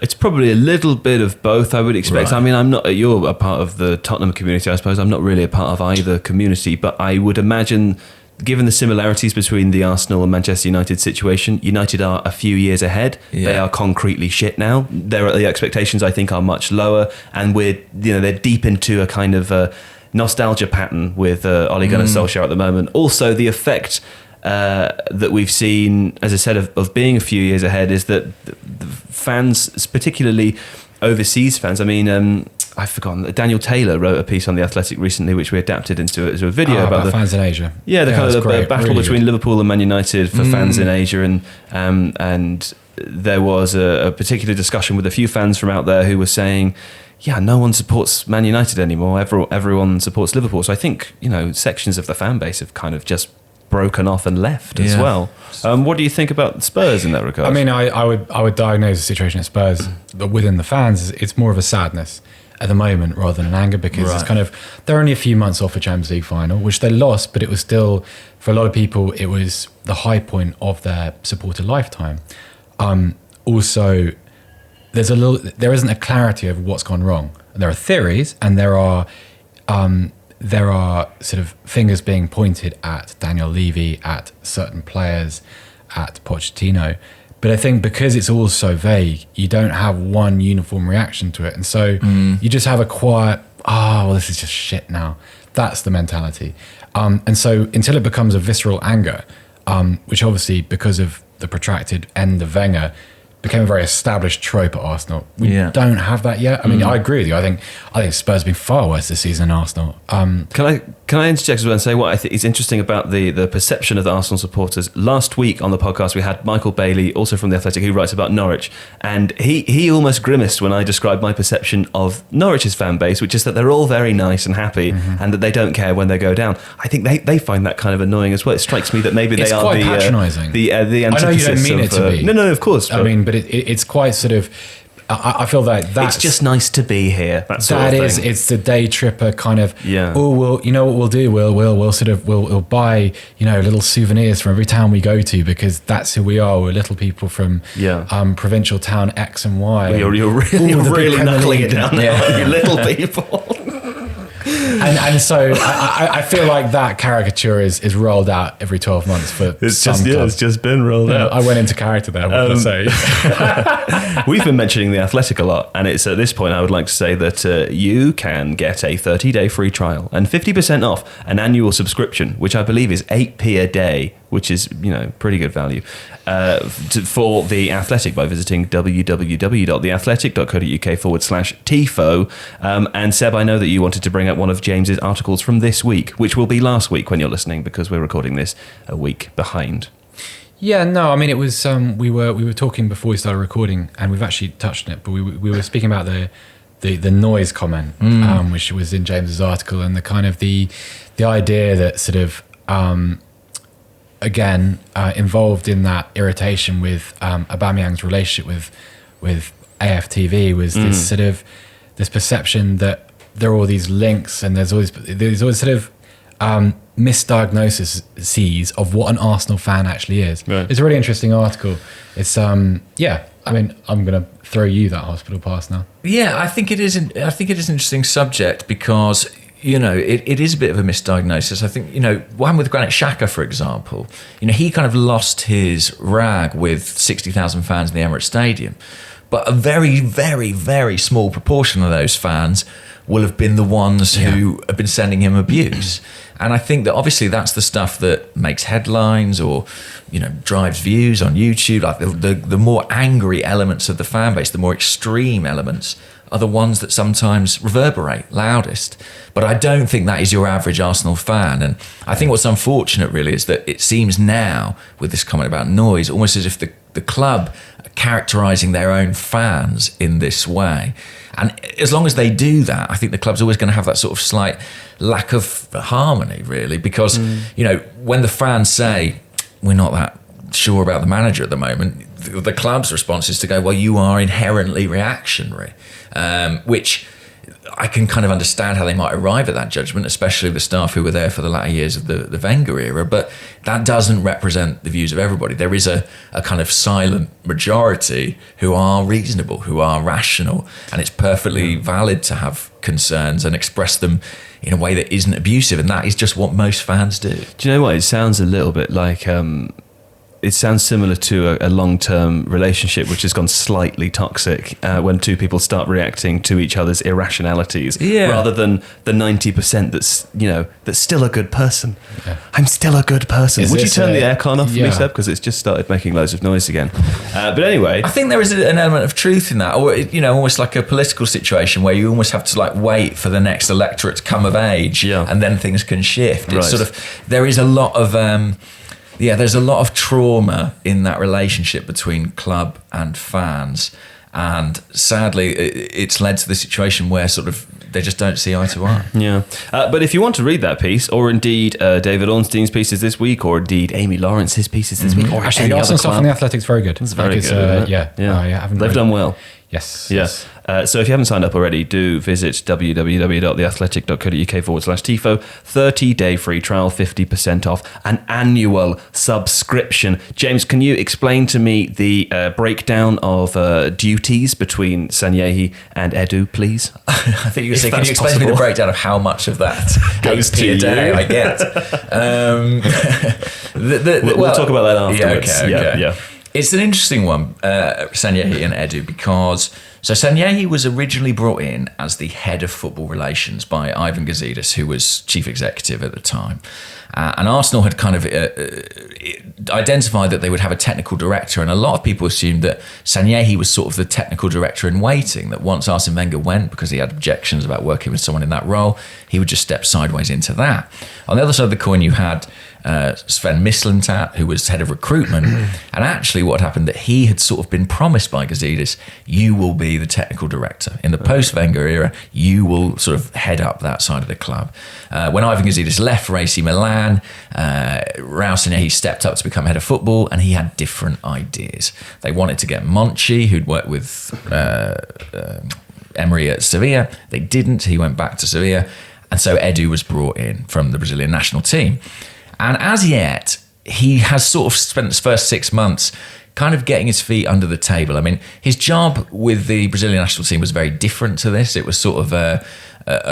It's probably a little bit of both, I would expect. Right. I mean, you're a part of the Tottenham community, I suppose. I'm not really a part of either community, but I would imagine, given the similarities between the Arsenal and Manchester United situation, United are a few years ahead. Yeah. They are concretely shit now. The expectations, I think, are much lower, and they're deep into a kind of nostalgia pattern with Ole Gunnar Solskjaer at the moment. Also, the effect that we've seen, as I said, of being a few years ahead is that the fans, particularly overseas fans, I mean, I've forgotten, Daniel Taylor wrote a piece on The Athletic recently, which we adapted into a video about the fans in Asia. Yeah, the kind of the battle really between good. Liverpool and Man United for fans in Asia, and there was a particular discussion with a few fans from out there who were saying, yeah, no one supports Man United anymore. Everyone supports Liverpool. So I think, sections of the fan base have kind of just broken off and left as well. What do you think about Spurs in that regard? I mean, I would diagnose the situation at Spurs within the fans. It's more of a sadness at the moment rather than an anger, because it's kind of, they're only a few months off a Champions League final, which they lost, but it was still, for a lot of people, it was the high point of their supporter lifetime. Also, there isn't a clarity of what's gone wrong. There are theories, and there are sort of fingers being pointed at Daniel Levy, at certain players, at Pochettino. But I think because it's all so vague, you don't have one uniform reaction to it. And so you just have a quiet, well, this is just shit now. That's the mentality. And so until it becomes a visceral anger, which obviously because of the protracted end of Wenger became a very established trope at Arsenal. We don't have that yet. I mean, I agree with you. I think Spurs have been far worse this season than Arsenal. Can I interject as well and say what I think is interesting about the perception of the Arsenal supporters? Last week on the podcast, we had Michael Bailey, also from The Athletic, who writes about Norwich. And he almost grimaced when I described my perception of Norwich's fan base, which is that they're all very nice and happy and that they don't care when they go down. I think they find that kind of annoying as well. It strikes me that maybe they are quite patronising. The antithesis. I know you don't mean it to be. No, of course. I mean, but it's quite sort of... I feel that that's... It's just nice to be here. That is, it's the day tripper kind of... Yeah. Oh, well, you know what we'll do? We'll buy, little souvenirs from every town we go to because that's who we are. We're little people from provincial town X and Y. You're really knuckling it down there. You little people. And so I feel like that caricature is rolled out every 12 months for some clubs. It's just been rolled out. I went into character there, what can I say? We've been mentioning The Athletic a lot, and it's at this point I would like to say that you can get a 30-day free trial and 50% off an annual subscription, which I believe is 8p a day, which is, pretty good value, for The Athletic by visiting www.theathletic.co.uk/Tifo. And Seb, I know that you wanted to bring up one of James's articles from this week, which will be last week when you're listening, because we're recording this a week behind. Yeah, no, I mean, it was, we were talking before we started recording, and we've actually touched on it, but we were speaking about the noise comment, which was in James's article, and the kind of the idea that sort of, again, involved in that irritation with Aubameyang's relationship with AFTV was this sort of this perception that there are all these links and there's always sort of misdiagnoses of what an Arsenal fan actually is. Right. It's a really interesting article. It's I mean, I'm going to throw you that hospital pass now. Yeah, I think it is an interesting subject because it is a bit of a misdiagnosis. I think, what happened with Granit Xhaka, for example, he kind of lost his rag with 60,000 fans in the Emirates Stadium. But a very, very, very small proportion of those fans will have been the ones who have been sending him abuse. And I think that obviously that's the stuff that makes headlines or, drives views on YouTube. Like the more angry elements of the fan base, the more extreme elements are the ones that sometimes reverberate loudest. But I don't think that is your average Arsenal fan. And I think what's unfortunate really is that it seems now with this comment about noise, almost as if the club are characterising their own fans in this way. And as long as they do that, I think the club's always going to have that sort of slight lack of harmony, really, because, when the fans say, we're not that sure about the manager at the moment, the club's response is to go, well, you are inherently reactionary, which I can kind of understand how they might arrive at that judgment, especially the staff who were there for the latter years of the Wenger era, but that doesn't represent the views of everybody. There is a kind of silent majority who are reasonable, who are rational, and it's perfectly valid to have concerns and express them in a way that isn't abusive, and that is just what most fans do. Do you know what? It sounds a little bit like... it sounds similar to a long-term relationship which has gone slightly toxic when two people start reacting to each other's irrationalities rather than the 90% that's still a good person. Yeah. I'm still a good person. Would you turn the aircon off for me, Seb? Because it's just started making loads of noise again. But anyway... I think there is an element of truth in that, or, almost like a political situation where you almost have to wait for the next electorate to come of age and then things can shift. It's sort of... There is a lot of... there's a lot of trauma in that relationship between club and fans, and sadly, it's led to the situation where sort of they just don't see eye to eye. Yeah, but if you want to read that piece, or indeed David Ornstein's pieces this week, or indeed Amy Lawrence's pieces this week, or actually the Arsenal stuff on The Athletic's very good. It's very good. They've done well. Yes. Yeah. So if you haven't signed up already, do visit www.theathletic.co.uk/Tifo. 30-day free trial, 50% off, an annual subscription. James, can you explain to me the breakdown of duties between Sanyehi and Edu, please? I think you were saying, can you explain to me the breakdown of how much of that goes to a day you? I get? We'll talk about that afterwards. Yeah. Yeah. It's an interesting one, Sanyehi and Edu, because Sanyehi was originally brought in as the head of football relations by Ivan Gazidis, who was chief executive at the time. And Arsenal had kind of identified that they would have a technical director, and a lot of people assumed that Sanyehi was sort of the technical director in waiting, that once Arsene Wenger went, because he had objections about working with someone in that role, he would just step sideways into that. On the other side of the coin, you had Sven Mislintat, who was head of recruitment, and actually what happened, that he had sort of been promised by Gazidis, you will be the technical director. In the post-Wenger era, you will sort of head up that side of the club. When Ivan Gazidis left for AC Milan, Raul Sanyehi stepped up to become head of football, and he had different ideas. They wanted to get Monchi, who'd worked with Emery at Sevilla. They didn't. He went back to Sevilla. And so Edu was brought in from the Brazilian national team. And as yet, he has sort of spent his first 6 months kind of getting his feet under the table. I mean, his job with the Brazilian national team was very different to this. It was sort of a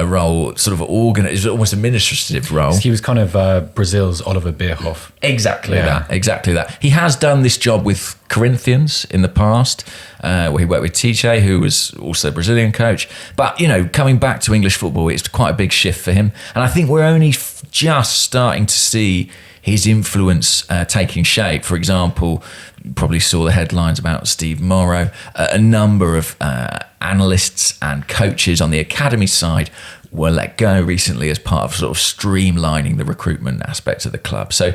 role, sort of organized, almost administrative role. He was kind of Brazil's Oliver Bierhoff. Exactly that. He has done this job with Corinthians in the past, where he worked with Tite, who was also a Brazilian coach. But, coming back to English football, it's quite a big shift for him. And I think we're only just starting to see his influence taking shape. For example, you probably saw the headlines about Steve Morrow. A number of analysts and coaches on the academy side were let go recently as part of sort of streamlining the recruitment aspects of the club. So,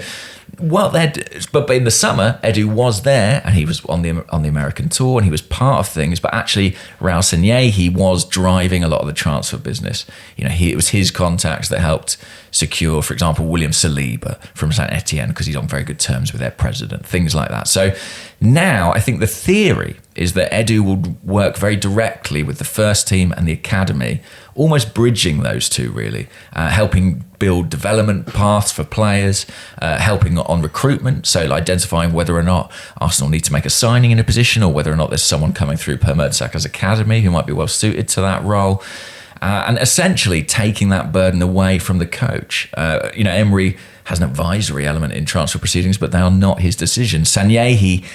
but in the summer, Edu was there, and he was on the American tour, and he was part of things. But actually, Raul Sanyehi was driving a lot of the transfer business. It was his contacts that helped secure, for example, William Saliba from Saint Etienne, because he's on very good terms with their president, things like that. So now I think the theory is that Edu will work very directly with the first team and the academy, almost bridging those two, really, helping build development paths for players, helping on recruitment, so identifying whether or not Arsenal need to make a signing in a position, or whether or not there's someone coming through Per Mertesacker's academy who might be well suited to that role. And essentially taking that burden away from the coach. Emery has an advisory element in transfer proceedings, but they are not his decisions. Sanyehi,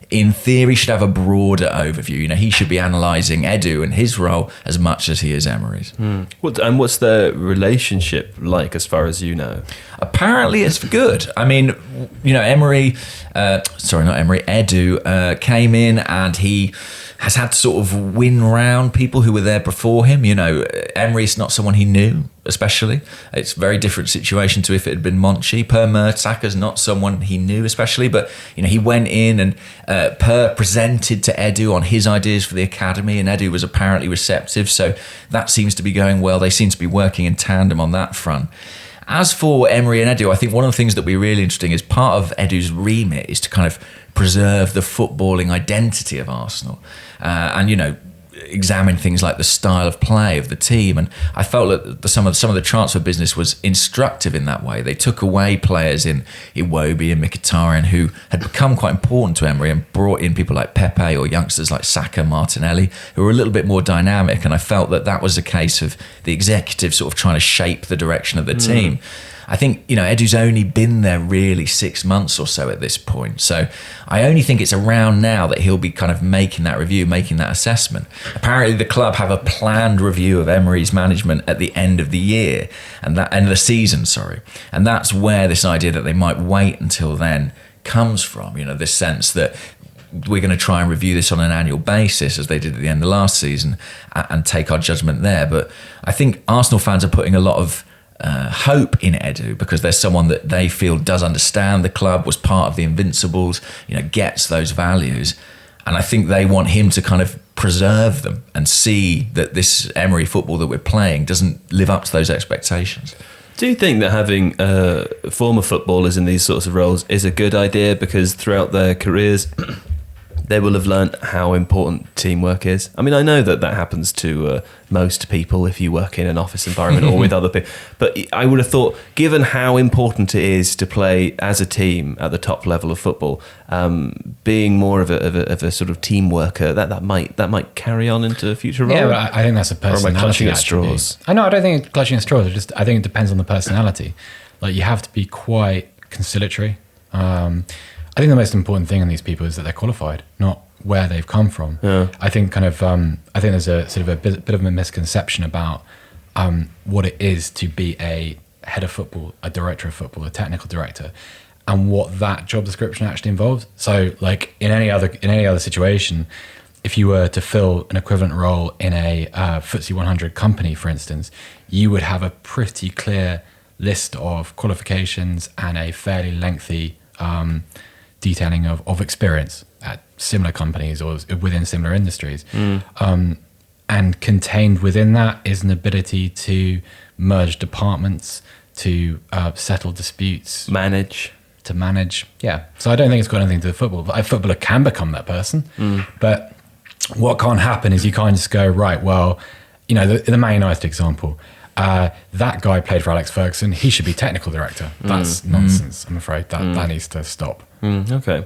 in theory, should have a broader overview. He should be analysing Edu and his role as much as he is Emery's. And what's the relationship like, as far as you know? Apparently it's good. I mean, Edu came in, and he has had to sort of win round people who were there before him. Emery's not someone he knew, especially. It's a very different situation to if it had been Monchi. Per Mertesacker's not someone he knew, especially. But, he went in, and Per presented to Edu on his ideas for the academy, and Edu was apparently receptive. So that seems to be going well. They seem to be working in tandem on that front. As for Emery and Edu, I think one of the things that would be really interesting is part of Edu's remit is to kind of preserve the footballing identity of Arsenal, and examine things like the style of play of the team. And I felt that some of the transfer business was instructive in that way. They took away players in Iwobi and Mkhitaryan who had become quite important to Emery, and brought in people like Pepe or youngsters like Xhaka, Martinelli, who were a little bit more dynamic. And I felt that was a case of the executive sort of trying to shape the direction of the team. I think, Edu's only been there really 6 months or so at this point. So I only think it's around now that he'll be kind of making that review, making that assessment. Apparently the club have a planned review of Emery's management at the end of the year, and that end of the season, sorry. And that's where this idea that they might wait until then comes from, this sense that we're going to try and review this on an annual basis, as they did at the end of last season, and take our judgment there. But I think Arsenal fans are putting a lot of hope in Edu, because there's someone that they feel does understand the club, was part of the Invincibles, gets those values, and I think they want him to kind of preserve them and see that this Emery football that we're playing doesn't live up to those expectations. Do you think that having former footballers in these sorts of roles is a good idea, because throughout their careers they will have learnt how important teamwork is. I mean, I know that happens to most people if you work in an office environment or with other people. But I would have thought, given how important it is to play as a team at the top level of football, being more of a sort of team worker, that might carry on into a future role. Yeah, but I think that's a personality. Or am I clutching at attribute. straws? I know. I don't think it's clutching at straws. I think it depends on the personality. Like, you have to be quite conciliatory. I think the most important thing in these people is that they're qualified, not where they've come from. Yeah. I think there's a sort of a bit of a misconception about what it is to be a head of football, a director of football, a technical director, and what that job description actually involves. So, like in any other situation, if you were to fill an equivalent role in a FTSE 100 company, for instance, you would have a pretty clear list of qualifications and a fairly lengthy detailing of experience at similar companies or within similar industries. And contained within that is an ability to merge departments, to settle disputes, Manage. to manage. Yeah. So I don't think it's got anything to do with football. A footballer can become that person. But what can't happen is you can't just go, right, well, you know, the Man United example, that guy played for Alex Ferguson. He should be technical director. That's nonsense. I'm afraid that needs to stop. Okay.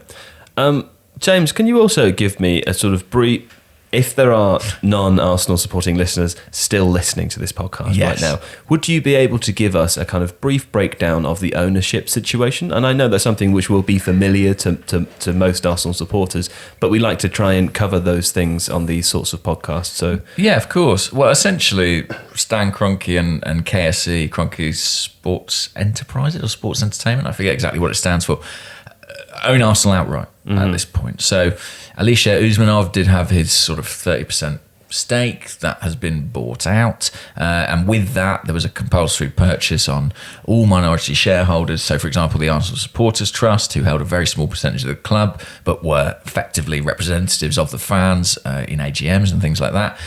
James, can you also give me a sort of brief, if there are non-Arsenal supporting listeners still listening to this podcast right now, would you be able to give us a kind of brief breakdown of the ownership situation? And I know that's something which will be familiar to most Arsenal supporters, but we like to try and cover those things on these sorts of podcasts. So Yeah, of course. Well, essentially, Stan Kroenke and KSE, Kroenke's Sports Enterprises or Sports Entertainment, I forget exactly what it stands for, own Arsenal outright at this point. So Alisher Usmanov did have his sort of 30% stake that has been bought out, and with that there was a compulsory purchase on all minority shareholders. So for example, the Arsenal Supporters Trust, who held a very small percentage of the club but were effectively representatives of the fans in AGMs and things like that,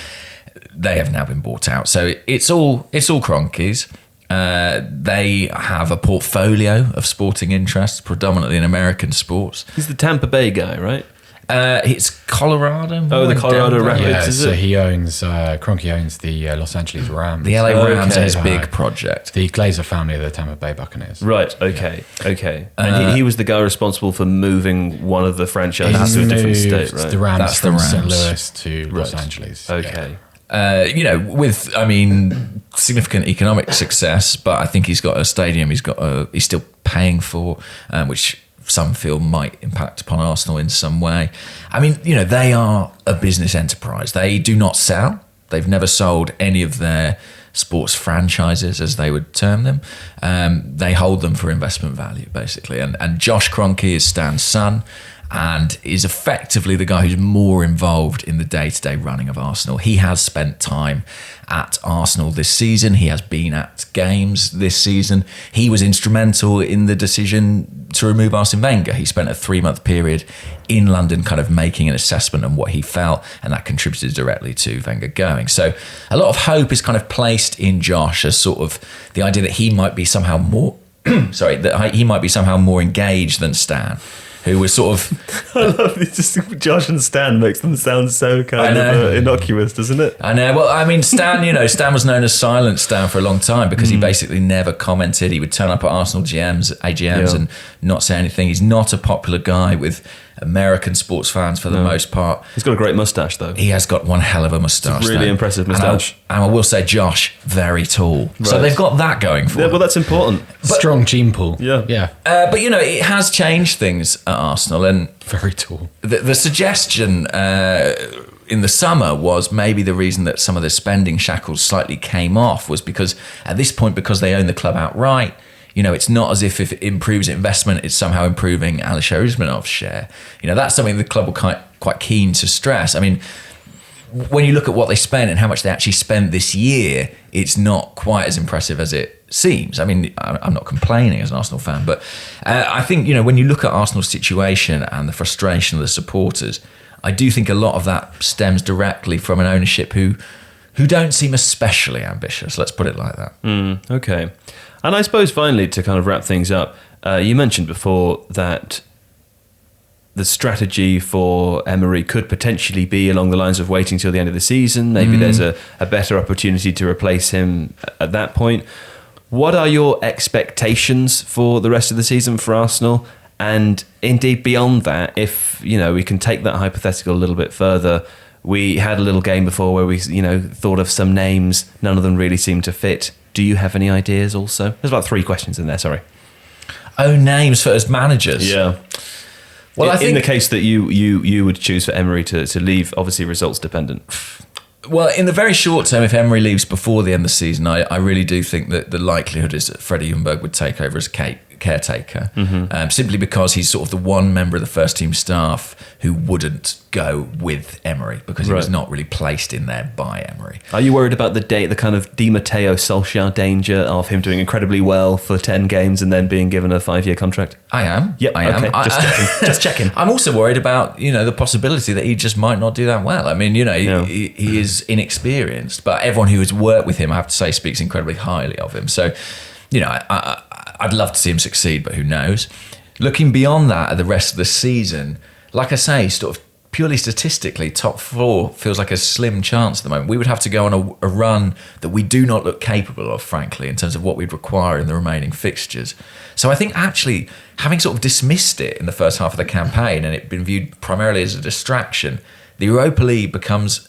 they have now been bought out. So it's all Kroenke's. They have a portfolio of sporting interests, predominantly in American sports. he's the Tampa Bay guy, right? It's Colorado. Oh, the Colorado Denver. Rapids. Yeah, is so it? Kroenke owns the Los Angeles Rams. The LA Rams are his Okay. big project. The Glazer family of the Tampa Bay Buccaneers. Right, okay. And he was the guy responsible for moving one of the franchises to a different state, right? The Rams That's the from St. Rams. Louis to Los Angeles. Okay. With significant economic success, but I think he's got a stadium he's still paying for, which some feel might impact upon Arsenal in some way. I mean, they are a business enterprise. They do not sell. They've never sold any of their sports franchises, as they would term them. They hold them for investment value, basically. And Josh Kroenke is Stan's son, and is effectively the guy who's more involved in the day-to-day running of Arsenal. He has spent time at Arsenal this season. He has been at games this season. He was instrumental in the decision to remove Arsene Wenger. He spent a 3-month period in London kind of making an assessment on what he felt, and that contributed directly to Wenger going. So a lot of hope is kind of placed in Josh as sort of the idea that he might be somehow more he might be somehow more engaged than Stan, who was sort of... I love this. Just Josh and Stan makes them sound so kind of innocuous, doesn't it? I know. Well, I mean, Stan, Stan was known as Silent Stan for a long time because he basically never commented. He would turn up at Arsenal AGMs and not say anything. He's not a popular guy with American sports fans for the most part. He's got a great moustache, though. He has got one hell of a moustache. It's a really impressive moustache. And I will say, Josh, very tall. Right. So they've got that going for them. Yeah, well, that's important. Strong gene pool. Yeah. But, it has changed things at Arsenal. And Very tall. The suggestion in the summer was maybe the reason that some of the spending shackles slightly came off was because at this point, because they own the club outright, it's not as if it improves investment, it's somehow improving Alisher Usmanov's share. That's something the club were quite keen to stress. I mean, when you look at what they spent and how much they actually spent this year, it's not quite as impressive as it seems. I mean, I'm not complaining as an Arsenal fan, but I think, when you look at Arsenal's situation and the frustration of the supporters, I do think a lot of that stems directly from an ownership who don't seem especially ambitious. Let's put it like that. Okay. And I suppose finally, to kind of wrap things up, you mentioned before that the strategy for Emery could potentially be along the lines of waiting till the end of the season. Maybe there's a better opportunity to replace him at that point. What are your expectations for the rest of the season for Arsenal? And indeed beyond that, if, we can take that hypothetical a little bit further. We had a little game before where we, thought of some names. None of them really seemed to fit. Do you have any ideas also? There's about 3 questions in there, sorry. Oh, names for as managers? Yeah. Well, I think in the case that you would choose for Emery to leave, obviously results dependent. Well, in the very short term, if Emery leaves before the end of the season, I really do think that the likelihood is that Freddie Ljungberg would take over as caretaker, simply because he's sort of the one member of the first team staff who wouldn't go with Emery because he was not really placed in there by Emery. Are you worried about the kind of Di Matteo Solskjaer danger of him doing incredibly well for 10 games and then being given a 5-year contract? I am. Yep, I am. Okay. Just checking. I'm also worried about, the possibility that he just might not do that well. I mean, he is inexperienced, but everyone who has worked with him, I have to say, speaks incredibly highly of him. So, I'd love to see him succeed, but who knows? Looking beyond that at the rest of the season, like I say, sort of purely statistically, top 4 feels like a slim chance at the moment. We would have to go on a run that we do not look capable of, frankly, in terms of what we'd require in the remaining fixtures. So I think actually, having sort of dismissed it in the first half of the campaign and it been viewed primarily as a distraction, the Europa League becomes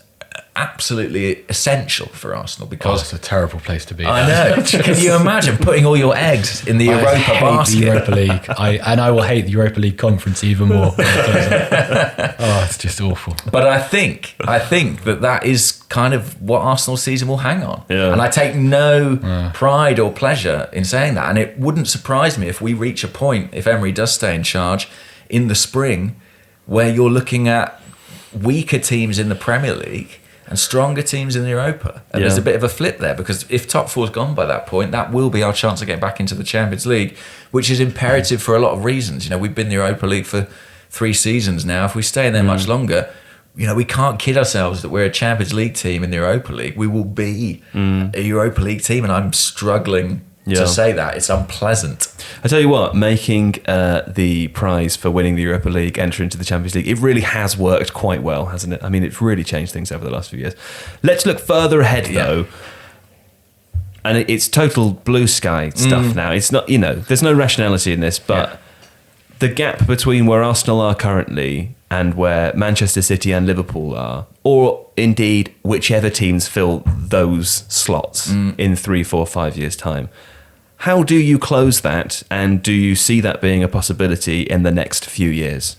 absolutely essential for Arsenal because it's a terrible place to be. I know. Can you imagine putting all your eggs in the Europa basket? The Europa League. I will hate the Europa League conference even more. It's just awful. But I think that is kind of what Arsenal's season will hang on. Yeah. And I take no pride or pleasure in saying that. And it wouldn't surprise me if we reach a point, if Emery does stay in charge in the spring, where you're looking at weaker teams in the Premier League and stronger teams in the Europa. And there's a bit of a flip there because if top 4's gone by that point, that will be our chance to get back into the Champions League, which is imperative for a lot of reasons. We've been in the Europa League for 3 seasons now. If we stay in there much longer, we can't kid ourselves that we're a Champions League team in the Europa League. We will be a Europa League team, and I'm struggling to say that. It's unpleasant. I tell you what, making the prize for winning the Europa League enter into the Champions League, it really has worked quite well, hasn't it? I mean, it's really changed things over the last few years. Let's look further ahead, though. And it's total blue sky stuff now. It's not, there's no rationality in this, but the gap between where Arsenal are currently and where Manchester City and Liverpool are, or indeed whichever teams fill those slots in 3, 4, 5 years' time, how do you close that, and do you see that being a possibility in the next few years?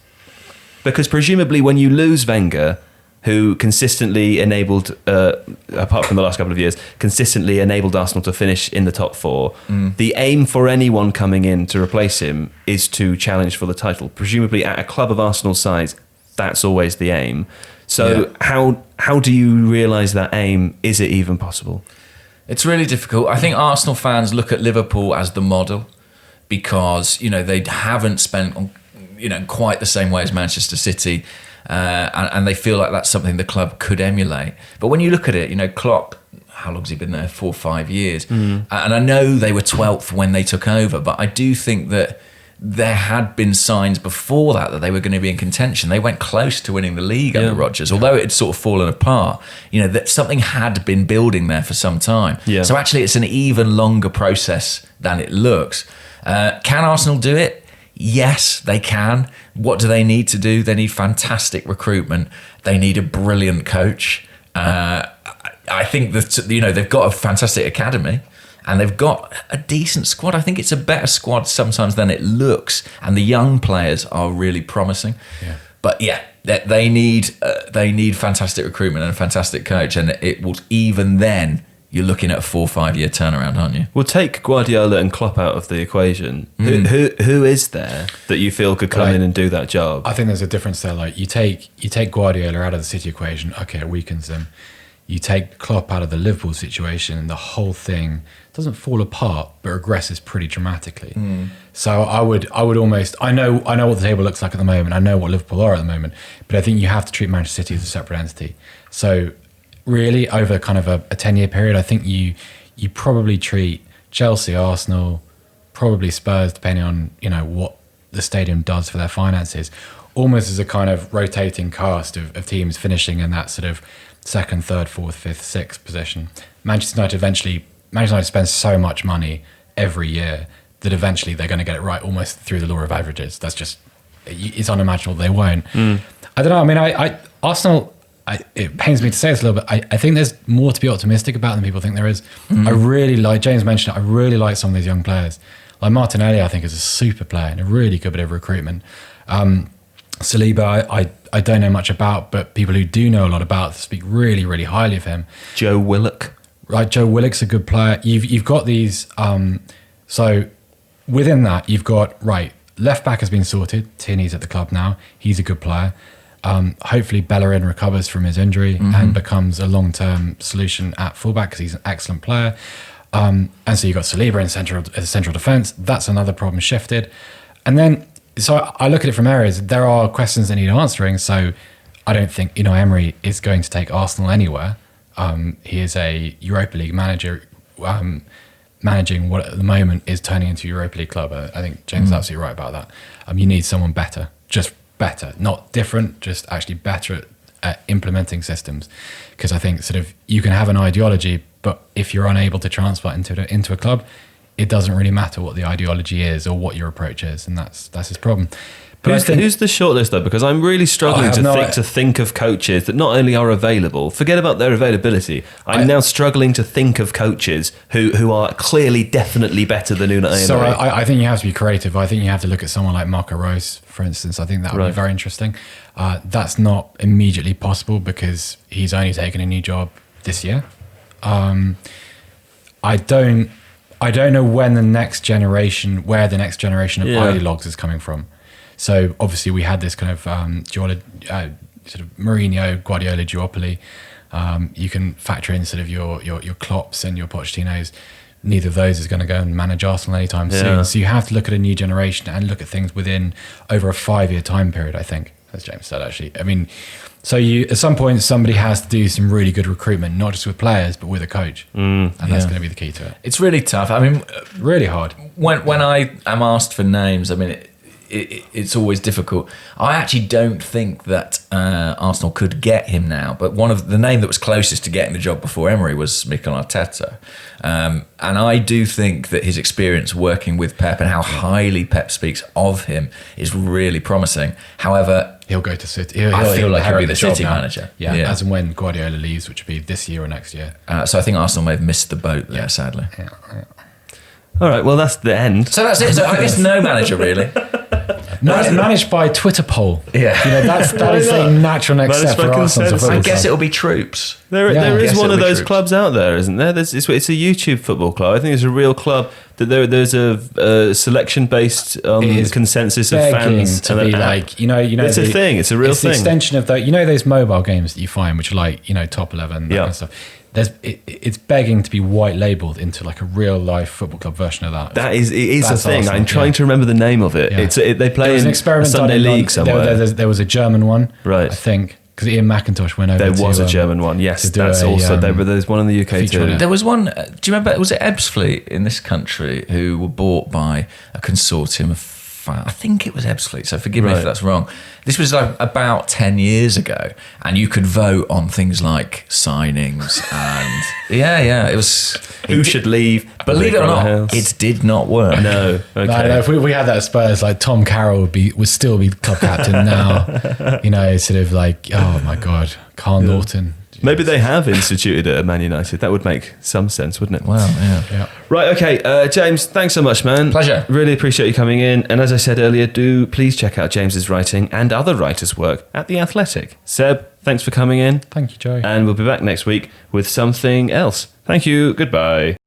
Because presumably when you lose Wenger, who consistently enabled, apart from the last couple of years, consistently enabled Arsenal to finish in the top 4, the aim for anyone coming in to replace him is to challenge for the title. Presumably at a club of Arsenal's size, that's always the aim. So how do you realise that aim? Is it even possible? It's really difficult. I think Arsenal fans look at Liverpool as the model because, they haven't spent on, quite the same way as Manchester City. And they feel like that's something the club could emulate. But when you look at it, Klopp, how long has he been there? 4 or 5 years. And I know they were 12th when they took over, but I do think that there had been signs before that they were going to be in contention. They went close to winning the league under Rodgers, although it had sort of fallen apart. That something had been building there for some time. Yeah. So actually it's an even longer process than it looks. Can Arsenal do it? Yes, they can. What do they need to do? They need fantastic recruitment. They need a brilliant coach. I think that they've got a fantastic academy and they've got a decent squad. I think it's a better squad sometimes than it looks, and the young players are really promising. Yeah. But they need fantastic recruitment and a fantastic coach, and it will even then. You're looking at a 4 or 5 year turnaround, aren't you? Well, take Guardiola and Klopp out of the equation. Who is there that you feel could come in and do that job? I think there's a difference there. Like you take Guardiola out of the City equation, okay, it weakens them. You take Klopp out of the Liverpool situation, and the whole thing doesn't fall apart, but regresses pretty dramatically. So I would almost, I know what the table looks like at the moment. I know what Liverpool are at the moment, but I think you have to treat Manchester City as a separate entity. So really, over kind of a 10-year period, I think you probably treat Chelsea, Arsenal, probably Spurs, depending on what the stadium does for their finances, almost as a kind of rotating cast of teams finishing in that sort of second, third, fourth, fifth, sixth position. Manchester United spends so much money every year that eventually they're going to get it right almost through the law of averages. That's just, it's unimaginable they won't. I don't know. I mean, Arsenal, it pains me to say this a little bit. I think there's more to be optimistic about than people think there is. I really like, James mentioned it, I really like some of these young players. Like Martinelli, I think, is a super player and a really good bit of recruitment. Saliba, I don't know much about, but people who do know a lot about speak really, really highly of him. Joe Willock. Right, Joe Willock's a good player. You've got these, so within that, you've got, right, left back has been sorted. Tierney's at the club now. He's a good player. Hopefully Bellerin recovers from his injury and becomes a long-term solution at fullback because he's an excellent player. And so you've got Saliba in central defence. That's another problem shifted. And then, so I look at it from areas. There are questions that need answering. So I don't think Unai Emery is going to take Arsenal anywhere. He is a Europa League manager, managing what at the moment is turning into a Europa League club. I think James is absolutely right about that. You need someone better, just better, not different, just actually better at implementing systems. Because I think sort of you can have an ideology, but if you're unable to transplant into a club, it doesn't really matter what the ideology is or what your approach is, and that's his problem. But who's the shortlist though? Because I'm really struggling to think of coaches that not only are available, forget about their availability. I'm now struggling to think of coaches who are clearly definitely better than Unai Emery. So I think you have to be creative. I think you have to look at someone like Marco Reus, for instance. I think that would be very interesting. That's not immediately possible because he's only taken a new job this year. I don't know where the next generation of ideologues is coming from. So obviously we had this kind of sort of Mourinho, Guardiola duopoly. You can factor in sort of your Klopps and your Pochettinos. Neither of those is going to go and manage Arsenal anytime soon. So you have to look at a new generation and look at things within over a 5-year time period, I think, as James said, actually. I mean, so at some point somebody has to do some really good recruitment, not just with players, but with a coach. And that's going to be the key to it. It's really tough. I mean, really hard. When I am asked for names, I mean, it's always difficult. I actually don't think that Arsenal could get him now, but one of the name that was closest to getting the job before Emery was Mikel Arteta. And I do think that his experience working with Pep and how highly Pep speaks of him is really promising. However, he'll go to City. I feel like he'll be the City manager. Yeah, as and when Guardiola leaves, which will be this year or next year. So I think Arsenal may have missed the boat there, sadly. Yeah. All right, well, that's the end. So that's it. So I guess no manager, really. Managed by Twitter poll. Yeah. That is a natural next step for Arsenal. I guess it'll be Troops. There is one of those clubs out there, isn't there? It's a YouTube football club. I think it's a real club that there's a selection-based consensus of fans. To be like, it's a thing. It's a real thing. It's the extension of those mobile games that you find, which are like, top 11, that kind of stuff. It's begging to be white labelled into like a real life football club version of that. That's a thing. Arsenal, I'm trying to remember the name of it. Yeah. They play in a Sunday league somewhere. There was a German one, right? I think because Ian McIntosh went over. There was a German one. Yes, that's also there. But there's one in the UK too. There was one. Do you remember? Was it Ebbsfleet in this country who were bought by a consortium of? I think it was Ebbsfleet, so forgive me if that's wrong. This was like about 10 years ago, and you could vote on things like signings and it was who should leave. Believe it or not, it did not work. No, okay. No, if we had that at Spurs, like Tom Carroll would still be club captain now. Sort of like, oh my God, Carl Norton. Maybe they have instituted it at Man United. That would make some sense, wouldn't it? Well, yeah. Right, okay. James, thanks so much, man. Pleasure. Really appreciate you coming in. And as I said earlier, do please check out James's writing and other writers' work at The Athletic. Seb, thanks for coming in. Thank you, Joe. And we'll be back next week with something else. Thank you. Goodbye.